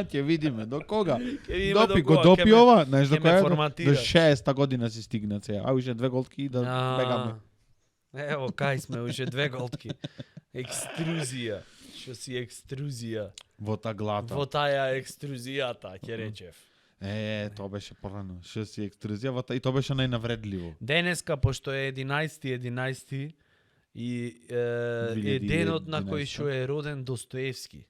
Ќе видиме до кога. Ќе видиме Допи до го кога, допи ќе ме- ова, знаеш до ќе ме која? форматира. До 6-та година си стигна сега. А уште 2 голтки и да бегаме. Ево, кај сме, уште 2 голтки. Екструзија. Што си екструзија? Во таглата. Во таја екструзијата, ќе речев. Тоа беше порано. Што си екструзија, и тоа беше најнавредливо. Денеска, пошто е 11 и е денот на кој 2011. што е роден Достоевски.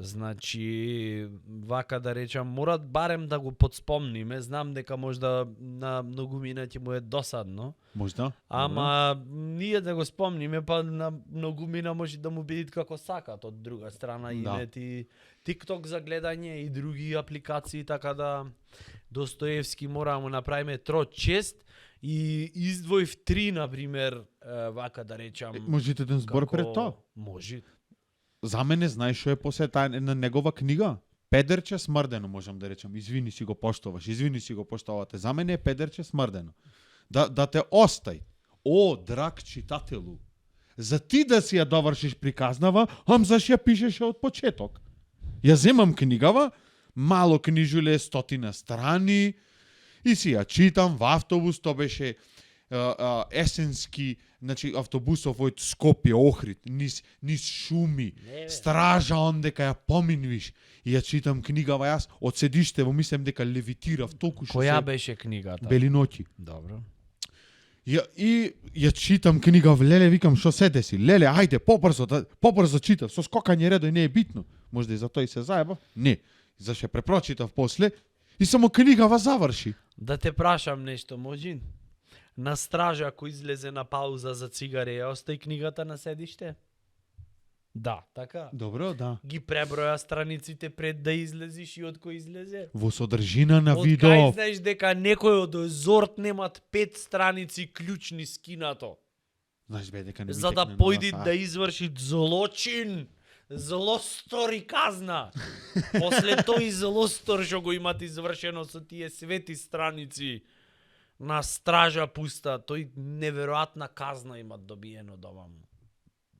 Значи, вака да речам, морат барем да го подспомниме. Знам дека можда на многумина ќе му е досадно, Можда? ама ние да го спомниме, па на многумина може да му бидат како сакат од друга страна. Да. Имет и TikTok за гледање и други апликации, така да Достоевски мора да му направиме трот чест и издвоив 3, например, вака да речам. Можете еден збор како- пред тоа? Може. За мене знаеш што е после таа една негова книга? Педерче смрдено, можам да речам. Извини си го поштоваш, извини си го поштовате. За мене е педерче смрдено. Да те остај. О, драг читателу. За ти да си ја довршиш приказнава, ам заш ја пишеше од почеток. Ја земам книгава, мало книжуле, 100 страни, и си ја читам во автобус, тоа беше есенски, значи автобусов од Скопје, Охрид, низ шуми, Не. стража ондека ја поминвиш, и ја читам книгава јас, од седиштево мислам дека левитирав толку што Која се беше книгата? бели ноќи. Добро. И ја читам книга, леле, викам, што се деси? Леле, ајде, попрзо читав, со скокање редој не е битно. Можда и за тој се заеба? Не. Зашто ја препрочитав после и само книгава заврши. Да те прашам нешто, можин? На стража, ако излезе на пауза за цигаре, ја остави книгата на седиште? Да, така. Добро, да. Ги преброја страниците пред да излезиш и од кој излезе? Во содржина на Од видео. кај знаеш дека некој од Зорт немат 5 страници клучни скинато? Знаеш бе дека не ми За да текне појди нова да изврши злочин, злостор и казна. После тој злостор што го имат извршено со тие свети страници на стража пуста, тој неверојатна казна имат добиено домам.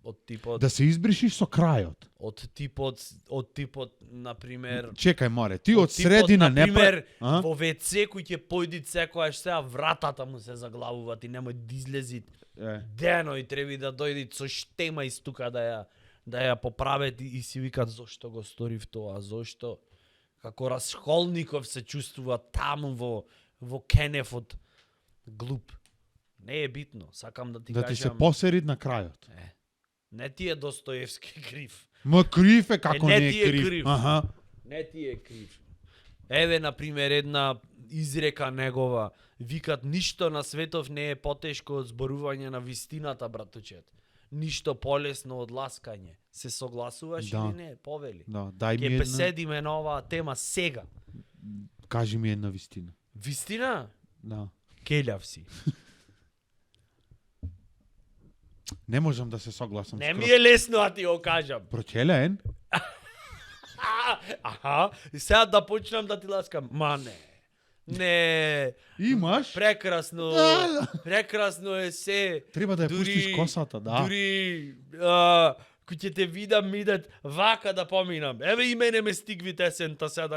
Од типот, Да се избришиш со крајот. од типот, например, Чекај, море, ти од типот, средина не например, А? во WC кој ќе појди секојаш сега вратата му се заглавуваат и немој да излези деној треби да дојдат со штема из тука да ја поправат и си викат зошто го сторив тоа, зошто како Расхолников се чувствува таму во Кенефот глуп. Не е битно, сакам да ти Да кажам. ти се посерид на крајот. Не ти е Достоевски крив. Ма крив е како не не ти е е крив. крив. Аха. Не ти е крив. Еве, например, една изрека негова. Викат, ништо на светов не е потешко од зборување на вистината, братучет. Ништо полесно од ласкање. Се согласуваш Да. или не? Повели. Да, дај ми Ке една, поседиме на оваа тема сега. кажи ми една вистина. Вистина? Да. Келјав си. Не можам да се согласам Не скроз. ми е лесно да ти го кажам. Прочелен? Аха, и сега да почнам да ти ласкам. Ма не. Не. Имаш? Прекрасно. Да. Прекрасно е се. Треба да ја Дури- пуштиш косата, да. Дури кој ќе те видам идат вака да поминам. Еве и мене ме стигви тесента сега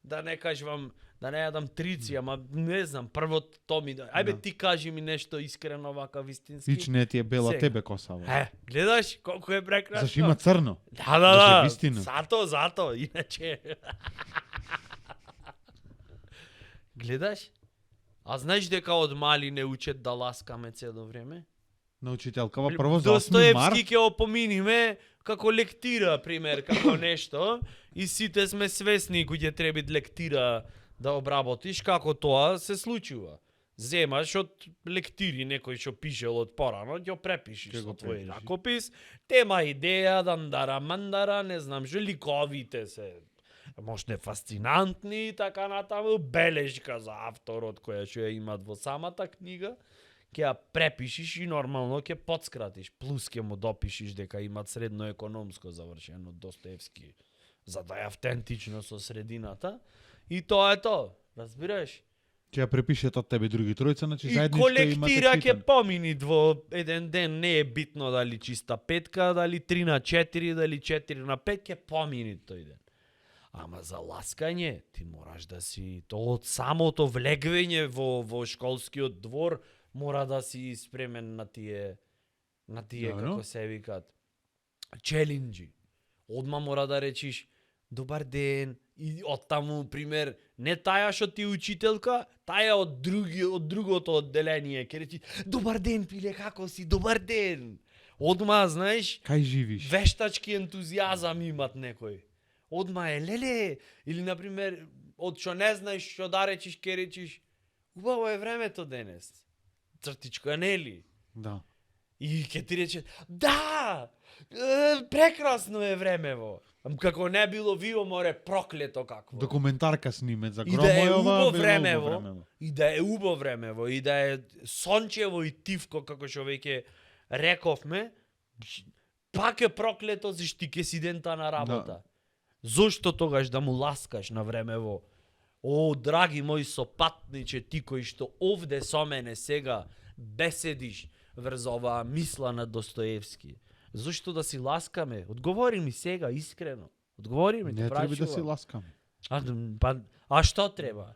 да не кажувам, да не јадам трици, ама не знам, прво то ми да. Ајбе Да. ти кажи ми нешто искрено вака вистински. Ич не ти е бела, Сега. тебе косава. Гледаш колку е прекрасно. Зашто има црно. Да, Зашто е да, вистина. Зато, иначе. Гледаш? А знаеш дека од мали не учат да ласкаме цело време? На учителкава прво за 8 март. Достоевски ќе опоминиме како лектира, пример, како нешто, и сите сме свесни кој ќе треба лектира да обработиш, како тоа се случува. Земаш од лектири некој што пишел од порано, ќе препишиш Ќе со го твој препишиш. ракопис, тема, идеја, дандара, мандара, не знам, што ликовите се можне фасцинантни и така натаму, белешка за авторот која што ја имат во самата книга, ќе ја препишиш и нормално ќе подскратиш, плюс ќе му допишиш дека имат средно економско завршено Достоевски, за да е автентично со средината, и тоа е тоа, разбираш? Ќе ја препишете од тебе други тројца, значи И заедничка имате колектира ќе читан. поминит во еден ден, не е битно дали чиста петка, дали 3 на 4, дали 4 на 5, ќе поминит тој ден. Ама за ласкање, ти мораш да си, то од самото влегвење во школскиот двор, мора да си спремен на тие Добро. како се викат, челенџи. Одма мора да речиш, добар ден, и оттаму, пример, не таја што ти е учителка, таја од другото одделение, ќе речи, добар ден, пиле, како си, добар ден. Одма, знаеш, Кај живиш? вештачки ентузијазам имат некој. Одма е леле, или например, од што не знаеш што да речиш, ќе речиш, убаво е времето денес. Цртичка, нели? Да. И ќе ти рече, да, прекрасно е времево. Како не било вио море проклето какво. Документарка снимет за И да е Громојова, убаво било времево, времево. и да е убаво времево, и да е сончево и тивко, како што веќе рековме, пак е проклето зашто ќе си дента на работа. Зошто тогаш да му ласкаш на времево? О, драги мој сопатниче, ти кој што овде со мене сега беседиш врз оваа мисла на Достоевски. Зошто да си ласкаме? Одговори ми сега, искрено. Одговори ми, Не треба да си ласкаме. А што треба?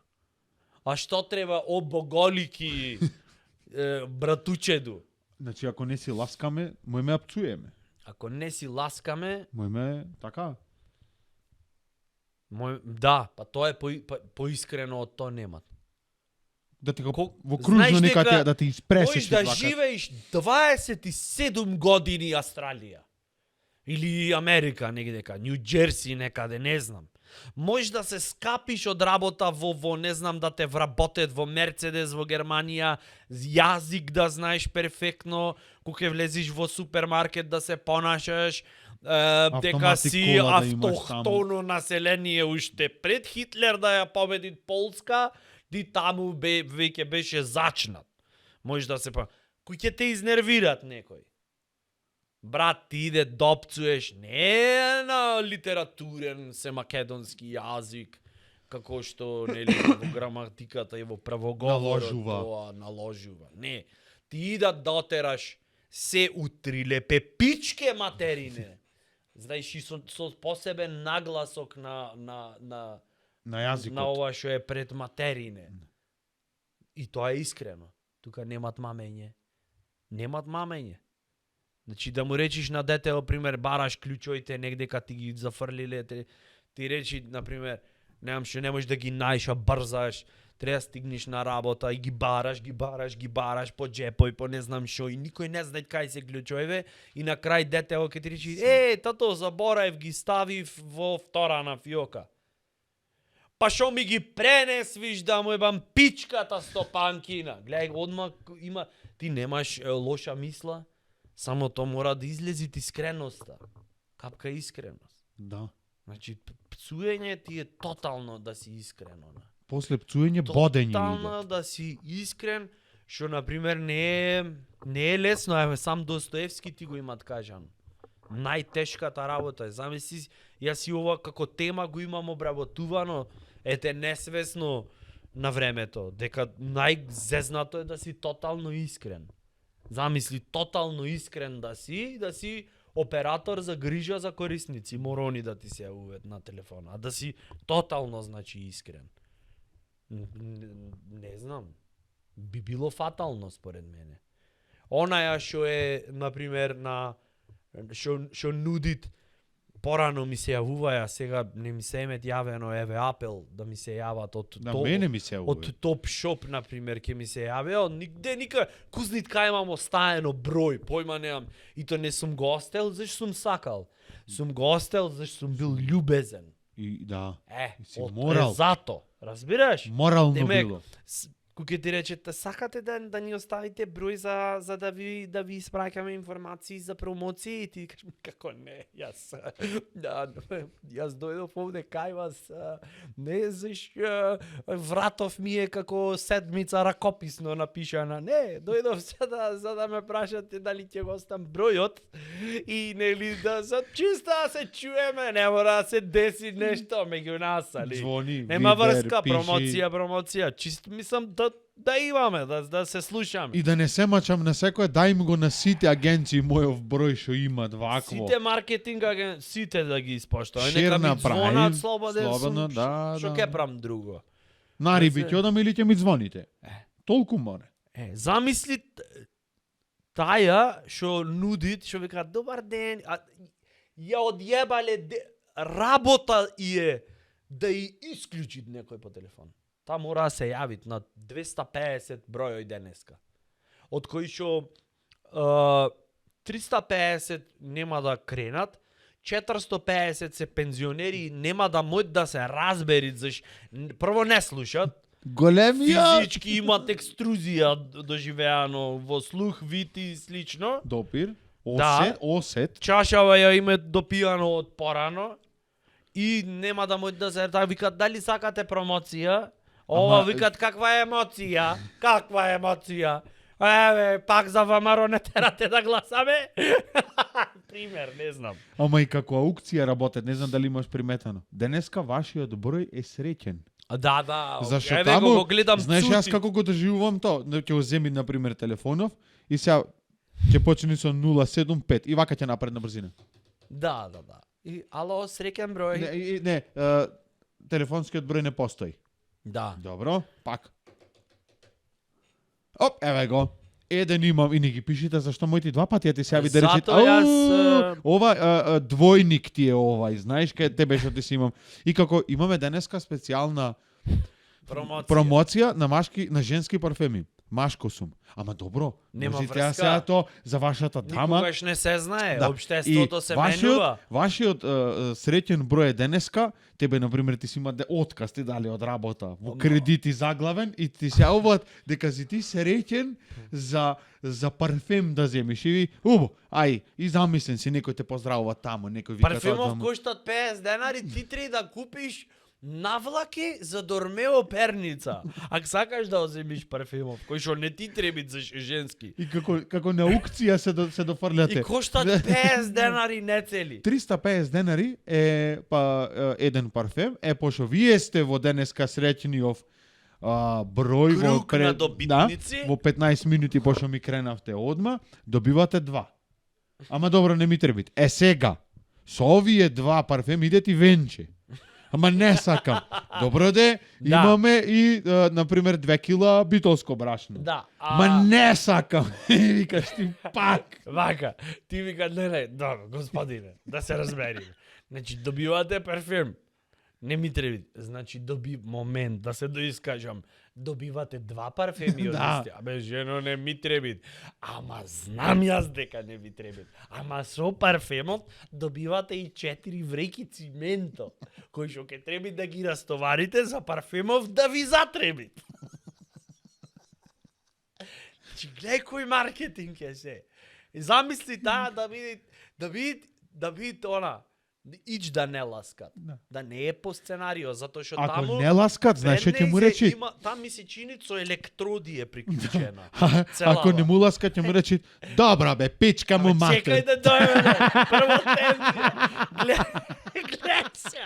А што треба, о боголики, братучеду? Значи, ако не си ласкаме, мојме апцуеме. Ако не си ласкаме, Мојме, така? да, па тоа е поискрено од тоа немат. Да ти го во Знаеш кружно нека дека да ти испресиш Можеш да така. живееш 27 години Австралија. Или Америка негдека, Нью Джерси некаде, не знам. Можеш да се скапиш од работа во не знам, да те вработет во Мерцедес во Германија, јазик да знаеш перфектно, кога ќе влезиш во супермаркет да се понашаш, дека Автоматик си кола да имаш автохтоно население уште пред Хитлер да ја победи Полска, ти таму веќе беше зачнат. Може да се кој ќе те изнервират некој. Брат, ти иде допцуеш не на литературен се македонски јазик, како што нели во граматиката и во правоговорот Наложува. тоа наложува. Не, ти иде дотераш се утриле пепичке материне. Знаеш, и со посебен нагласок на јазикот. ова што е пред материне. И тоа е искрено. Тука немат мамење. Немат мамење. Значи да му речиш на дете, пример, бараш клучоите негде ти ги зафрлиле, ти речи, например, немам што не можеш да ги најш, а брзаш, треба стигнеш на работа и ги бараш по джепој, по не знам што, и никој не знае кај се клучојве, и на крај детево ќе ти речи, тато, забораев, ги ставив во втора на фиока. Па шо ми ги пренесвиш да му ебам пичката стопанкина? Гледај, одма има, ти немаш лоша мисла, само то мора да излези искреноста. Капка искреност. Да. Значи, пцуење ти е тотално да си искрено. После пцуење бодење Тотално иде. да си искрен, што, например, не е лесно, еве, сам Достоевски ти го имат кажано. Најтешката работа е, замисли, јас и ова како тема го имам обработувано, ете несвесно на времето, дека најзезнато е да си тотално искрен. Замисли, тотално искрен да си оператор за грижа за корисници, морони да ти се јавуваат на телефона, а да си тотално, значи, искрен. Не знам, би било фатално според мене. Онаја што е, например, што нудит порано ми се јавуваја, сега не ми се емет јавено, еве апел да ми се јават од На мене ми се од Топ Шоп, например, ќе ми се јавеа, нигде никај, кузнит кај имам остаено број, појма немам. И то не сум го остел, зашто сум сакал. Сум го остел, зашто сум бил љубезен. И да, си Од морал. зато, разбираш? Морално Демек, било. Кој ти речете, сакате да ни оставите број за да ви испраќаме информации за промоции, и ти кажеш како не, јас дојдов овде кај вас, не вратов ми е како седмица ракописно напишана, не, дојдов за да ме прашате дали ќе го остам бројот и нели да за чисто да се чуеме, не мора да се деси нешто меѓу нас, али. Звони, Нема вибер, врска, пиши. промоција, чисто мислам да имаме, да се слушаме. И да не се мачам на секој, дај ми го на сите агенции мојов број што имат вакво. Сите маркетинг сите да ги испоштуваме. Нека Шер ми направи, звонат слободен слободно, сум. да, Што да. ќе правам друго? Нариби Да се- ќе одам или ќе ми звоните. Толку море. Замисли таја што нудит, што вика добар ден, ја одјебале работа и е да и исклучи некој по телефон. Та мора да се јавит на 250 бројој денеска. Од кои што 350 нема да кренат, 450 се пензионери и нема да мојат да се разберит, заш прво не слушат, Големија физички имат екструзија доживеано во слух, вид и слично. допир, Да. осет. Чашава ја име допијано од порано и нема да мојат да се викат дали сакате промоција. Ова Ама- викат каква е емоција? Каква е емоција? Еве, пак за ВМРО не терате да гласаме? Пример, не знам. Ама и како аукција работат, не знам дали имаш приметено. Денеска вашиот број е среќен. Да, Зашто еве таму, го гледам знаеш цути. јас како го доживувам то, ќе го земи на пример телефонов и сега ќе почне со 075 и вака ќе напред на брзина. Да. И ало, среќен број. Не, телефонскиот број не постои. Да. Добро, пак. Оп, еве го. Еден имам и не ги пишите зашто моите два пати ја ти се јави да рече. Зато јас, Ова двојник ти е овај, знаеш кај тебе што ти си имам. И како имаме денеска специјална промоција на на женски парфеми. Машко сум. Ама добро, Нема можете врска. ја сега то за вашата дама. Никогаш не се знае, Да. општеството се менува. Вашиот среќен број е денеска, тебе на пример ти си има отказ ти дали од работа, во кредити заглавен и ти се јавуваат дека си ти среќен за парфем да земиш и ај, и замислен си некој те поздравува таму, некој вика Парфемов тоа. коштат 50 денари, ти треба да купиш навлаки за Дормео перница. Ако сакаш да оземиш парфемов, кој што не ти треба за женски. И како на аукција се дофрлате. И коштат 50 денари не цели. 350 денари е еден парфем, пошто вие сте во денеска среќниов број Круг на добитници. во 15 минути пошто ми кренавте одма, добивате два. Ама добро, не ми требит. Сега, со овие два парфеми идете и венче. Ама не сакам. Добро де, Да. имаме и, например, 2 кила битолско брашно. Да. Ма не сакам. Викаш ти пак. Вака, ти вика, не, добро, господине, да се разбериме. Значи, добивате парфем. Не ми треба. Значи, момент, да се доискажам. Добивате два парфеми од Да. исти. Абе, жено, не ми треба. Ама знам јас дека не ви треба. Ама со парфемот добивате и 4 вреки цименто, кои што ќе треба да ги растоварите за парфемов да ви затреби. Значи, гледај кој маркетинг е се. И замисли таа да види она, ич да не ласкат. Да не е по сценарио, затоа што Ако таму не ласкат, знаеш што ќе му речи? Там ми се чини со електроди е приклучена. Ако не му ласкат, ќе му речи, добра бе, пичка му матер. Чекај да дојде, прво тензија. Гледај се.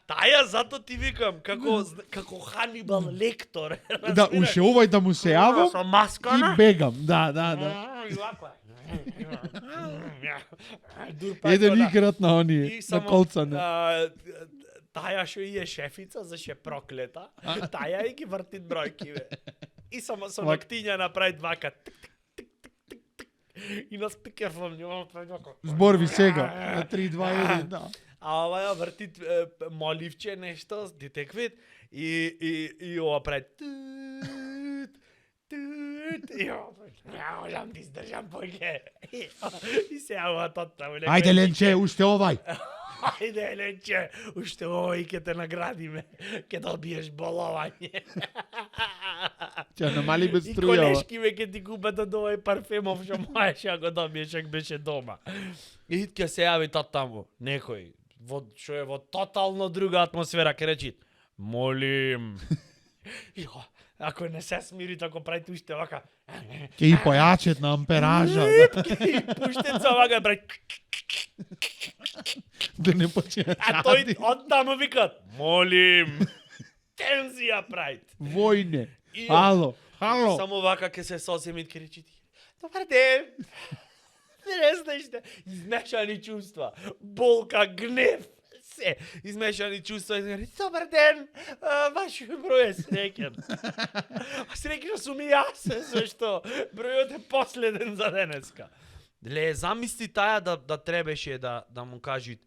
Таја зато ти викам, како Ханибал Лектор. Да, уште овај да му се јавам Со маска, и на? бегам. Да. И вако е. Еден играт на оние, И на само, колцане. таја што и е шефица, заше проклета, таја и ги врти бројки, бе. И само со Вак. ноктиња направи вака. И на спикерфон нямам предако. Зборви сега на 3 2 1, да. А ова ја врти моливче нешто, детеквит и ова прави и ја можам да издржам поќе. И се ова тотта. Ајде Ленче, уште овај. Ајде Ленче, уште овој ќе те наградиме. Ќе добиеш боловање. Ќе намали без И струја. колешки ме ќе ти купат од овој парфемов што можеш ја го добиеш ако беше дома. И ќе се јави таму некој што е во тотално друга атмосфера, ќе речи: "Молим." Јо, ако не се смири, ако правите уште вака. Ќе и појачет на ампеража. И пуштеца вака прави. Да не почне. А тој од таму викат: "Молим." Тензија правит. Војне. И- Ало, ало. Само вака ќе се сосеми ќе речи: "Добар ден." Не знаеш да, измешани чувства, болка, гнев, се, измешани чувства и говори: "Добар ден, ваш број е среќен." А среќен сум и јас, зашто бројот е последен за денеска. Ле, замисли таја да требеше да му кажи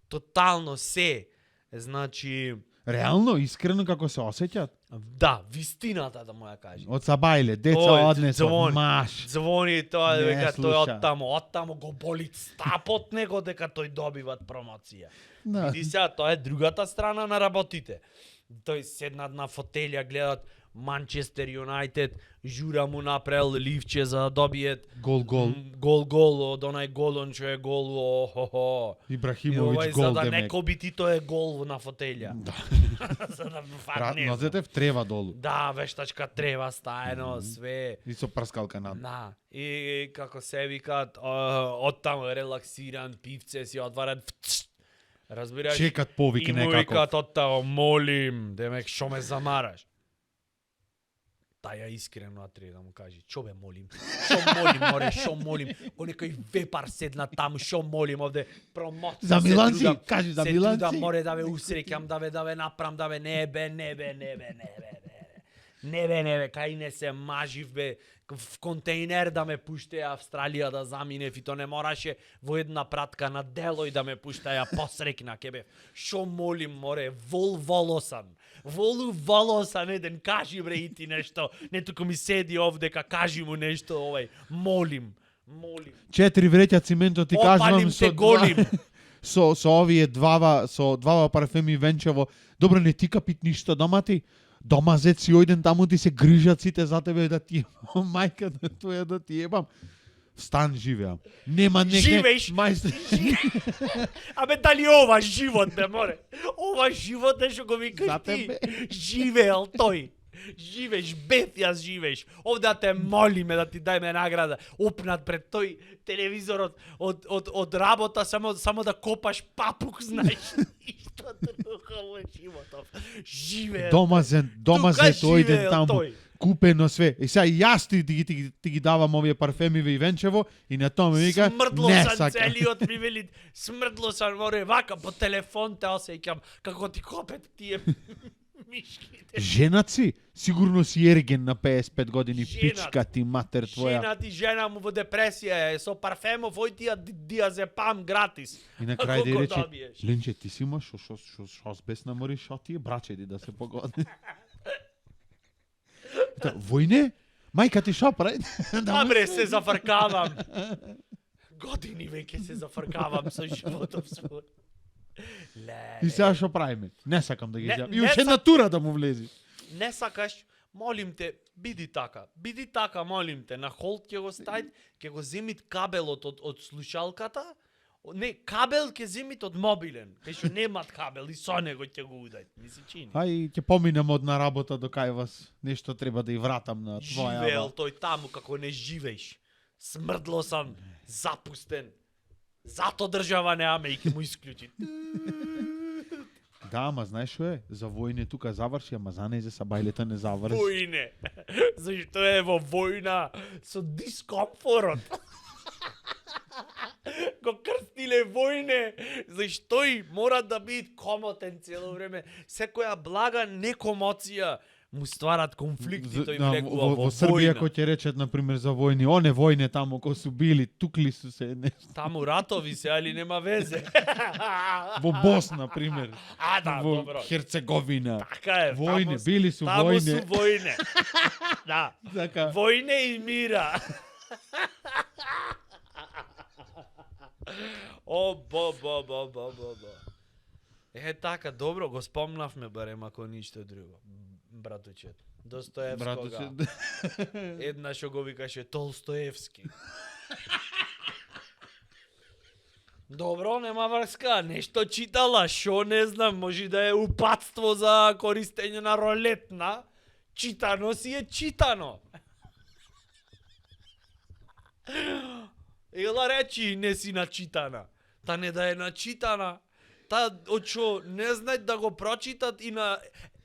тотално се, значи, Реално, искрено како се осеќат? да, вистината да му ја кажи. Од Сабајле, деца Тој однесот, звони. маш. Звони тоа Не дека тој слуша. оттаму го боли стапот него дека тој добива промоција. Да. Види сега, тоа е другата страна на работите. Тој седнат на фотелја, гледат Манчестер Юнајтед, жура му направил ливче за да добиет Гол. гол од онај голон што е гол, охо. И Ибрахимовиќ овој гол за да не демек. кобити тој е гол на фотелја. Да. За да фарне. Нозете в трева долу. Да, вештачка трева стаено, све. И со прскалка над. Да, и како се викат, оттаму релаксиран, пивце си отварат, разбираш? Чекат повик И му некако. викат оттаму: "Молим, демек шо ме замараш?" Таја искрено атри да му кажи: "Чо бе молим? Шо молим, море, шо молим? Ко некој вепар седна таму, шо молим овде промоција." За се Миланци, трудам, кажи за се трудам, Миланци. море да ве усреќам, да ве направам, да ве не бе, кај не се мажив бе, в контейнер да ме пуштеа Австралија да заминев и то не мораше во една пратка на дело и да ме пуштаја посрекна ке бе. Шо молим, море, волосан, еден, кажи бре и ти нешто, не туку ми седи овдека, кажи му нешто овај, молим. 4 вреќа циментот ти кажувам Опалим те голим. со овие двава парфеми венчево. Добро, не ти капит ништо дома ти. Дома зет си ојден таму ти се грижат сите за тебе да ти мајка да твоја да ти ебам. Встан живеам. Нема некој Живееш. мајстор. Абе, дали ова живот бе, море? Ова живот е што го викаш За ти. тебе. Живеел тој. Живееш, бефјас живееш. Овде да те молиме да ти дајме награда. Опнат пред тој телевизорот од работа само да копаш папук, знаеш. Ништо друго во животов. Живеел. Дома зет ојден живеел таму. тој. Купено све. И сега и јас ти ги давам овие парфеми и венчево и на тоа ми вика Смрдло не сам сака. целиот ми вели, смрдло сам, море, вака по телефон те осеќам како ти копет тие мишките. Женат си? Сигурно си ерген на 55 години, Женат. пичка ти матер твоја. Жена му во депресија е, со парфемов ој тија диазепам гратис. И на крај да Колку рече, добиеш? Ленче, ти си имаш шо без намори, шо ти е брачеди да се погоди. Војне? Мајка ти шо прави? Добре, се зафркавам. Години веќе се зафркавам со животов свој. И сега шо правиме? Не сакам да ги Не- изјавам. не И уште една тура да му влези. Не сакаш, молим те, биди така, молим те, на холд ќе го ставит, ќе го земит кабелот од слушалката, не, кабел ќе земит од мобилен, кај што немат кабел и со него ќе го удајт, ми се чини. Ај, ќе поминам од на работа до кај вас. Нешто треба да и вратам на твоја. Живеел тој таму како не живееш. Смрдлосан, запустен. Зато држава неаме и ќе му исклучи. Да, ама знаеш што е? За војне тука заврши, ама за незе Сабајлета не заврши. Војне. Зашто е во војна со дискомфорот. Го крстиле војне, зашто и мора да биде комотен цело време. Секоја блага некомоција му стварат конфликти, тој Да, влегува во Србија војна. кој ќе речат на пример за војни, оне војне таму кои су били, тукли су се нешто. Таму ратови се, али нема везе. Во Босна на пример. А, да, Во добро. Херцеговина. Така е. Војне, таму- били су Таму војне. су војне. Да. Така. Војне и мира. О, бо. Така, добро, го спомнавме барем ако ништо друго. Братучет. Достоевскога. Еднаш го викаше Толстоевски. Добро, нема врска, нешто читала, шо не знам, може да е упатство за користење на ролетна. Читано си е читано. Ела речи не си начитана. Та не да е начитана. Та очо не знаат да го прочитат и на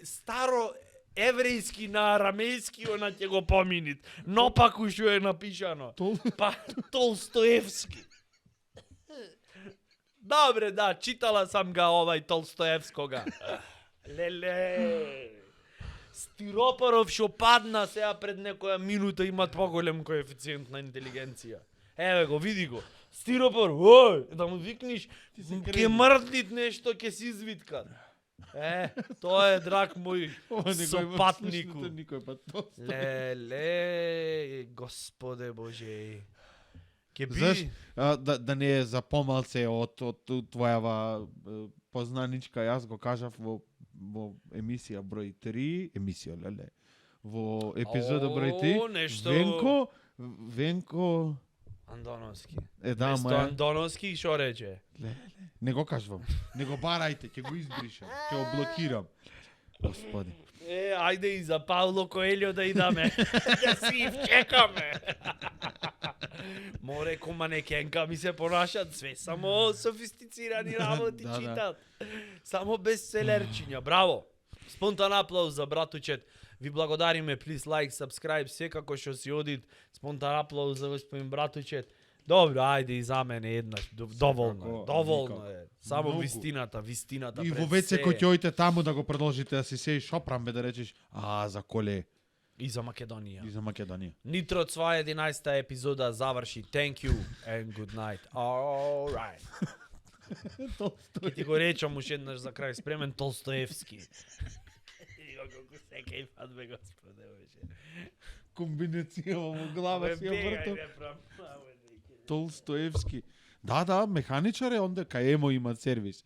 старо еврејски, на арамејски, она ќе го поминит. Но пак ушо е напишано. Па Толстоевски. Добре, да, читала сам га овај Толстоевскога. Леле. Стиропоров шо падна сега пред некоја минута имат поголем коефициент на интелигенција. Еве го, види го. Стиропор, ој, да му викниш, ке мрднит нешто, ке си извиткат. Тоа е драг мој сопатнику. Никој пат. Леле, Господе Боже. Ке Знаеш, би... да не е за помалце од твојава познаничка, јас го кажав во емисија број 3, леле. Во епизода број 3, нешто... Венко Андоновски. да, Место ама Андоновски, шо рече? не го кажувам. Не го барајте, ќе го избришам, ќе го блокирам. Господи. Ајде и за Пауло Коелјо да идаме. Да си чекаме. Море кома не кенка ми се понашат, све само софистицирани работи Да, да. читат. Само бестселерчиња, браво. Спонтан аплауз за братучет. Ви благодариме, please like, subscribe, секако што си одит. Спонтан аплауз за господин братучет. Добро, ајде и за мене еднаш. Доволно е. Само Многу. вистината И пред во веќе се. кој ќе ојте таму да го продолжите да си се шопрам бе да речеш, за коле И за Македонија. и за Македонија. Нитро, своја 11-та епизода заврши. Thank you and good night. All right. Ке ти го речам уште еднаш за крај. Спремен Толстоевски. Колку се кејфат бе, Господе, Боже. Комбинација во глава си ја вртам. вртам. Толстоевски. Да, механичар е онде кај Емо има сервис.